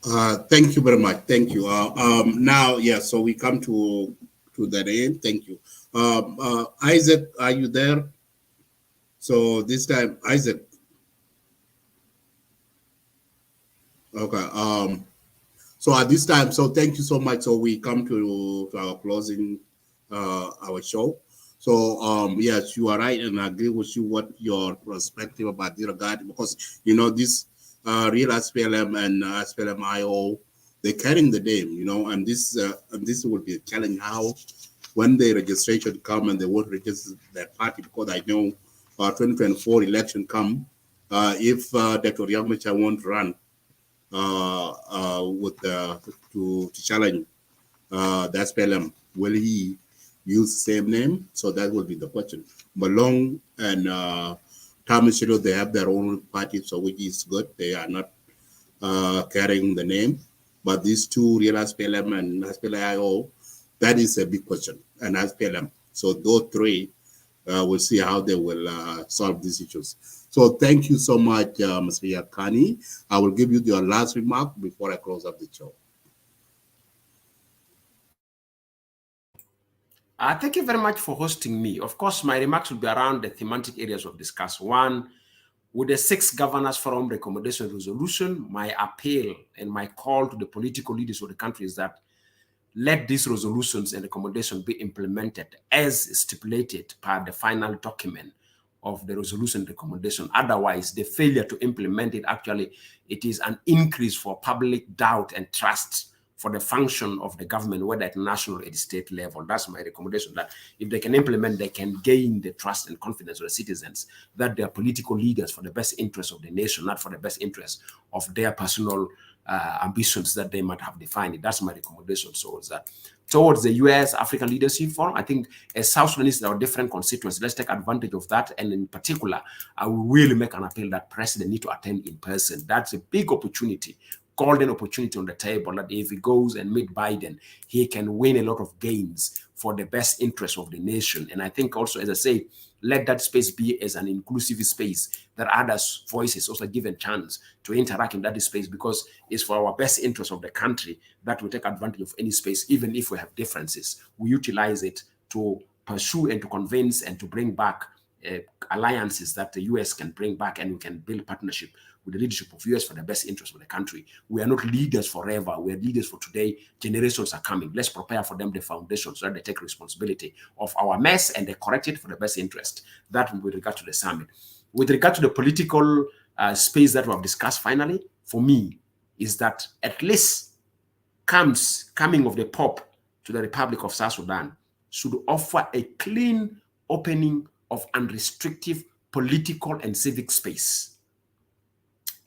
Thank you very much. Thank you. Now, yeah, so we come to that end. Thank you. Isaac, are you there? So this time, Isaac. Okay. So at this time, so thank you so much. So we come to our closing, our show. So yes, you are right, and I agree with you what your perspective about the regard, because you know this real SPLM and SPLM-IO, they're carrying the name, you know, and this will be a challenge how when the registration come and they won't register that party, because I know 2024 election come, if Dr. Yamacha won't run to challenge the SPLM, will he use the same name? So that will be the question. Malong and Tamashiro, they have their own party, so which is good. They are not carrying the name. But these two, real SPLM and SPLM-IO, that is a big question. And SPLM. So those three, we'll see how they will solve these issues. So thank you so much, Mr. Yakani. I will give you your last remark before I close up the show. Thank you very much for hosting me. Of course, my remarks will be around the thematic areas of discussion. One, with the 6 Governors Forum recommendation resolution, my appeal and my call to the political leaders of the country is that let these resolutions and recommendations be implemented as stipulated by the final document of the resolution recommendation. Otherwise, the failure to implement it, actually, it is an increase for public doubt and trust for the function of the government, whether at national or at state level. That's my recommendation, that if they can implement, they can gain the trust and confidence of the citizens that they are political leaders for the best interest of the nation, not for the best interest of their personal ambitions that they might have defined. That's my recommendation. So is that towards the US-African Leadership Forum, I think as South Sudanese, there are different constituencies. Let's take advantage of that. And in particular, I will really make an appeal that President need to attend in person. That's a big opportunity, golden opportunity on the table, that if he goes and meet Biden, he can win a lot of gains for the best interest of the nation. And I think also, as I say, let that space be as an inclusive space that others' voices also given chance to interact in that space, because it's for our best interest of the country that we take advantage of any space, even if we have differences. We utilize it to pursue and to convince and to bring back alliances that the US can bring back, and we can build partnership with the leadership of US for the best interest of the country. We are not leaders forever. We are leaders for today. Generations are coming. Let's prepare for them the foundation so that they take responsibility of our mess and they correct it for the best interest. That with regard to the summit. With regard to the political space that we have discussed finally, for me, is that at least coming of the Pope to the Republic of South Sudan should offer a clean opening of unrestricted political and civic space.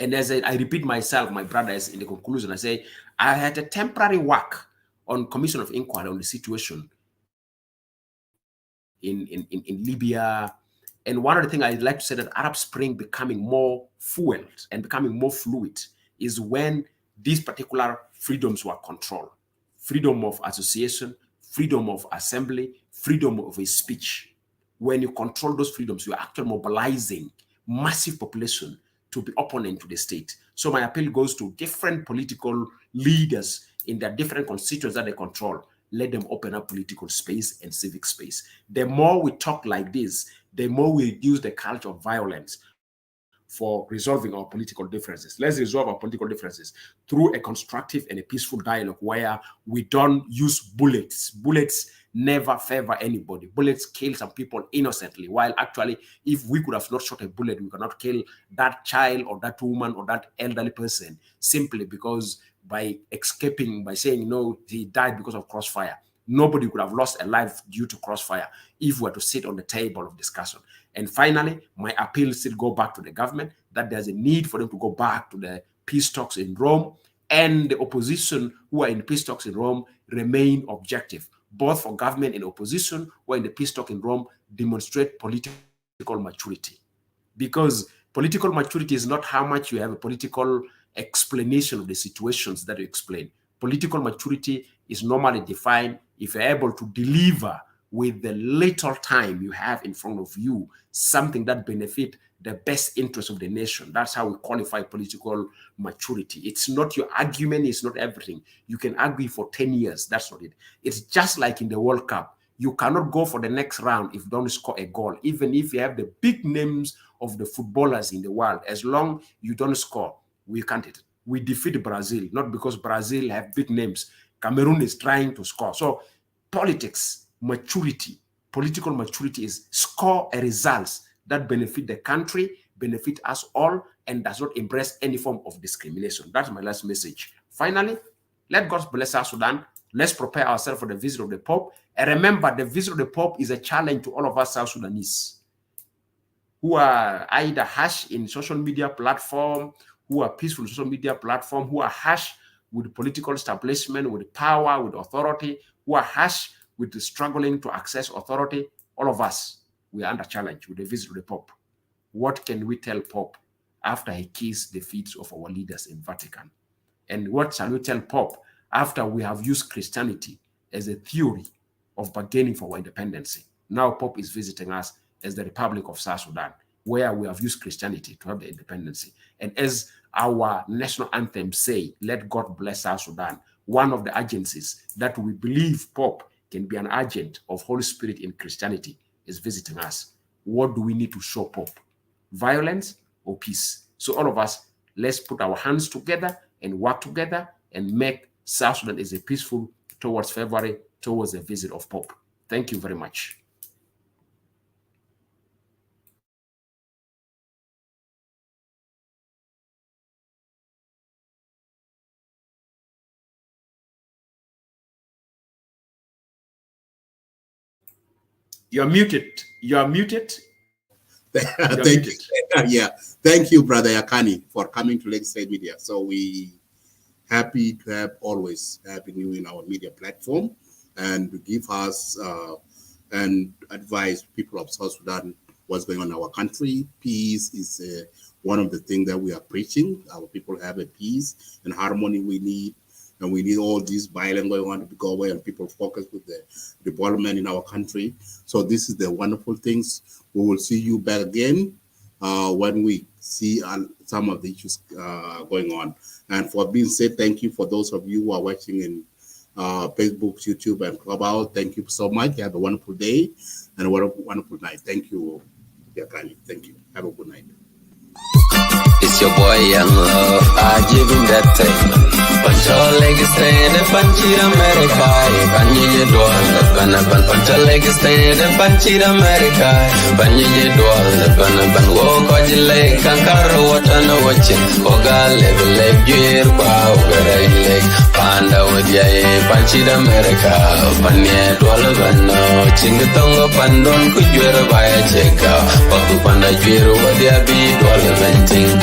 And as I repeat myself, my brothers, in the conclusion, I say, I had a temporary work on Commission of Inquiry on the situation in Libya. And one of the things I'd like to say that Arab Spring becoming more fueled and becoming more fluid is when these particular freedoms were controlled. Freedom of association, freedom of assembly, freedom of speech. When you control those freedoms, you're actually mobilizing massive population to be opponent to the state. So my appeal goes to different political leaders in their different constituents that they control. Let them open up political space and civic space. The more we talk like this, the more we reduce the culture of violence for resolving our political differences. Let's resolve our political differences through a constructive and a peaceful dialogue where we don't use bullets. Bullets never favor anybody. Bullets kill some people innocently, while actually, if we could have not shot a bullet, we cannot kill that child or that woman or that elderly person simply because by escaping, by saying, no, he died because of crossfire. Nobody could have lost a life due to crossfire if we were to sit on the table of discussion. And finally, my appeal still go back to the government that there's a need for them to go back to the peace talks in Rome, and the opposition who are in peace talks in Rome remain objective. Both for government and opposition who are in the peace talk in Rome demonstrate political maturity. Because Political maturity is not how much you have a political explanation of the situations that you explain. Political maturity is normally defined if you're able to deliver with the little time you have in front of you, something that benefits the best interest of the nation. That's how we qualify political maturity. It's not your argument, it's not everything. You can argue for 10 years, that's not it. It's just like in the World Cup. You cannot go for the next round if you don't score a goal, even if you have the big names of the footballers in the world. As long as you don't score, we can't hit it. We defeat Brazil, not because Brazil have big names. Cameroon is trying to score. So politics, maturity, political maturity is score a results that benefit the country, benefit us all, and does not embrace any form of discrimination. That's my last message. Finally, let God bless South Sudan. Let's prepare ourselves for the visit of the Pope. And remember, the visit of the Pope is a challenge to all of us South Sudanese who are either harsh in social media platform, who are peaceful social media platform, who are harsh with the political establishment, with power, with authority, who are harsh with the struggling to access authority. All of us, we are under challenge with the visit of the Pope. What can we tell Pope after he kissed the feet of our leaders in Vatican? And what shall we tell Pope after we have used Christianity as a theory of bargaining for our independence? Now Pope is visiting us as the Republic of South Sudan, where we have used Christianity to have the independence. And as our national anthem say, let God bless South Sudan, one of the agencies that we believe Pope can be an agent of Holy Spirit in Christianity is visiting us. What do we need to show Pope? Violence or peace? So all of us, let's put our hands together and work together and make South Sudan is a peaceful towards February, towards the visit of Pope. Thank you very much. You're muted. You're muted. Thank you. Yeah. Thank you, Brother Yakani, for coming to Legislate Media. So we happy to have always having you in our media platform and to give us and advise people of South Sudan what's going on in our country. Peace is one of the things that we are preaching. Our people have a peace and harmony we need. And we need all this violence going on to go away and people focus with the development in our country. So this is the wonderful things. We will see you back again when we see some of the issues going on. And for being said, thank you for those of you who are watching in Facebook, YouTube, and Clubhouse. Thank you so much. Have a wonderful day and a wonderful night. Thank you, Yakani. Thank you. Have a good night. It's your boy Young Love, I give him that thing. Pancho legs stand and punchy America. Panji Dwal, Pancho legs stand and punchy America. Panji Dwal, Ban walk on the lake, Kankara water no watching. Oga level leg, gear, power, leg, Panda with Yay, Panchi America. Panya Dwal, Vano, Chingatongo Pandon, could you ever buy a check out? Papu Panda Jiro, what they be Dwal venting.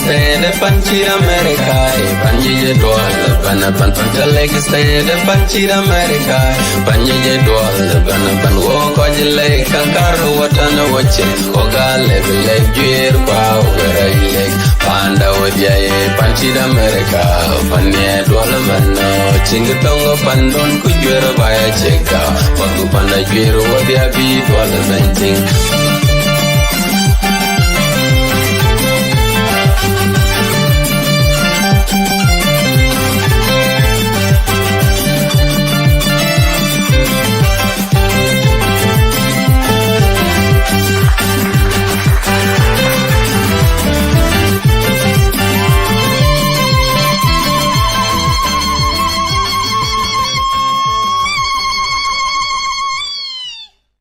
Stand Panchi America, Panji Dwal, Pancha leg stand Panchi America, Panji Dwal, Ban walk on the lake, Kankara water no watching, Oga level leg, gear, power, leg, Panda with Yay, Panchi America, Panya Dwal, Chingatongo Pandon, could you ever buy a check out? Paku Panda Jiro, what they be, Dwal venting.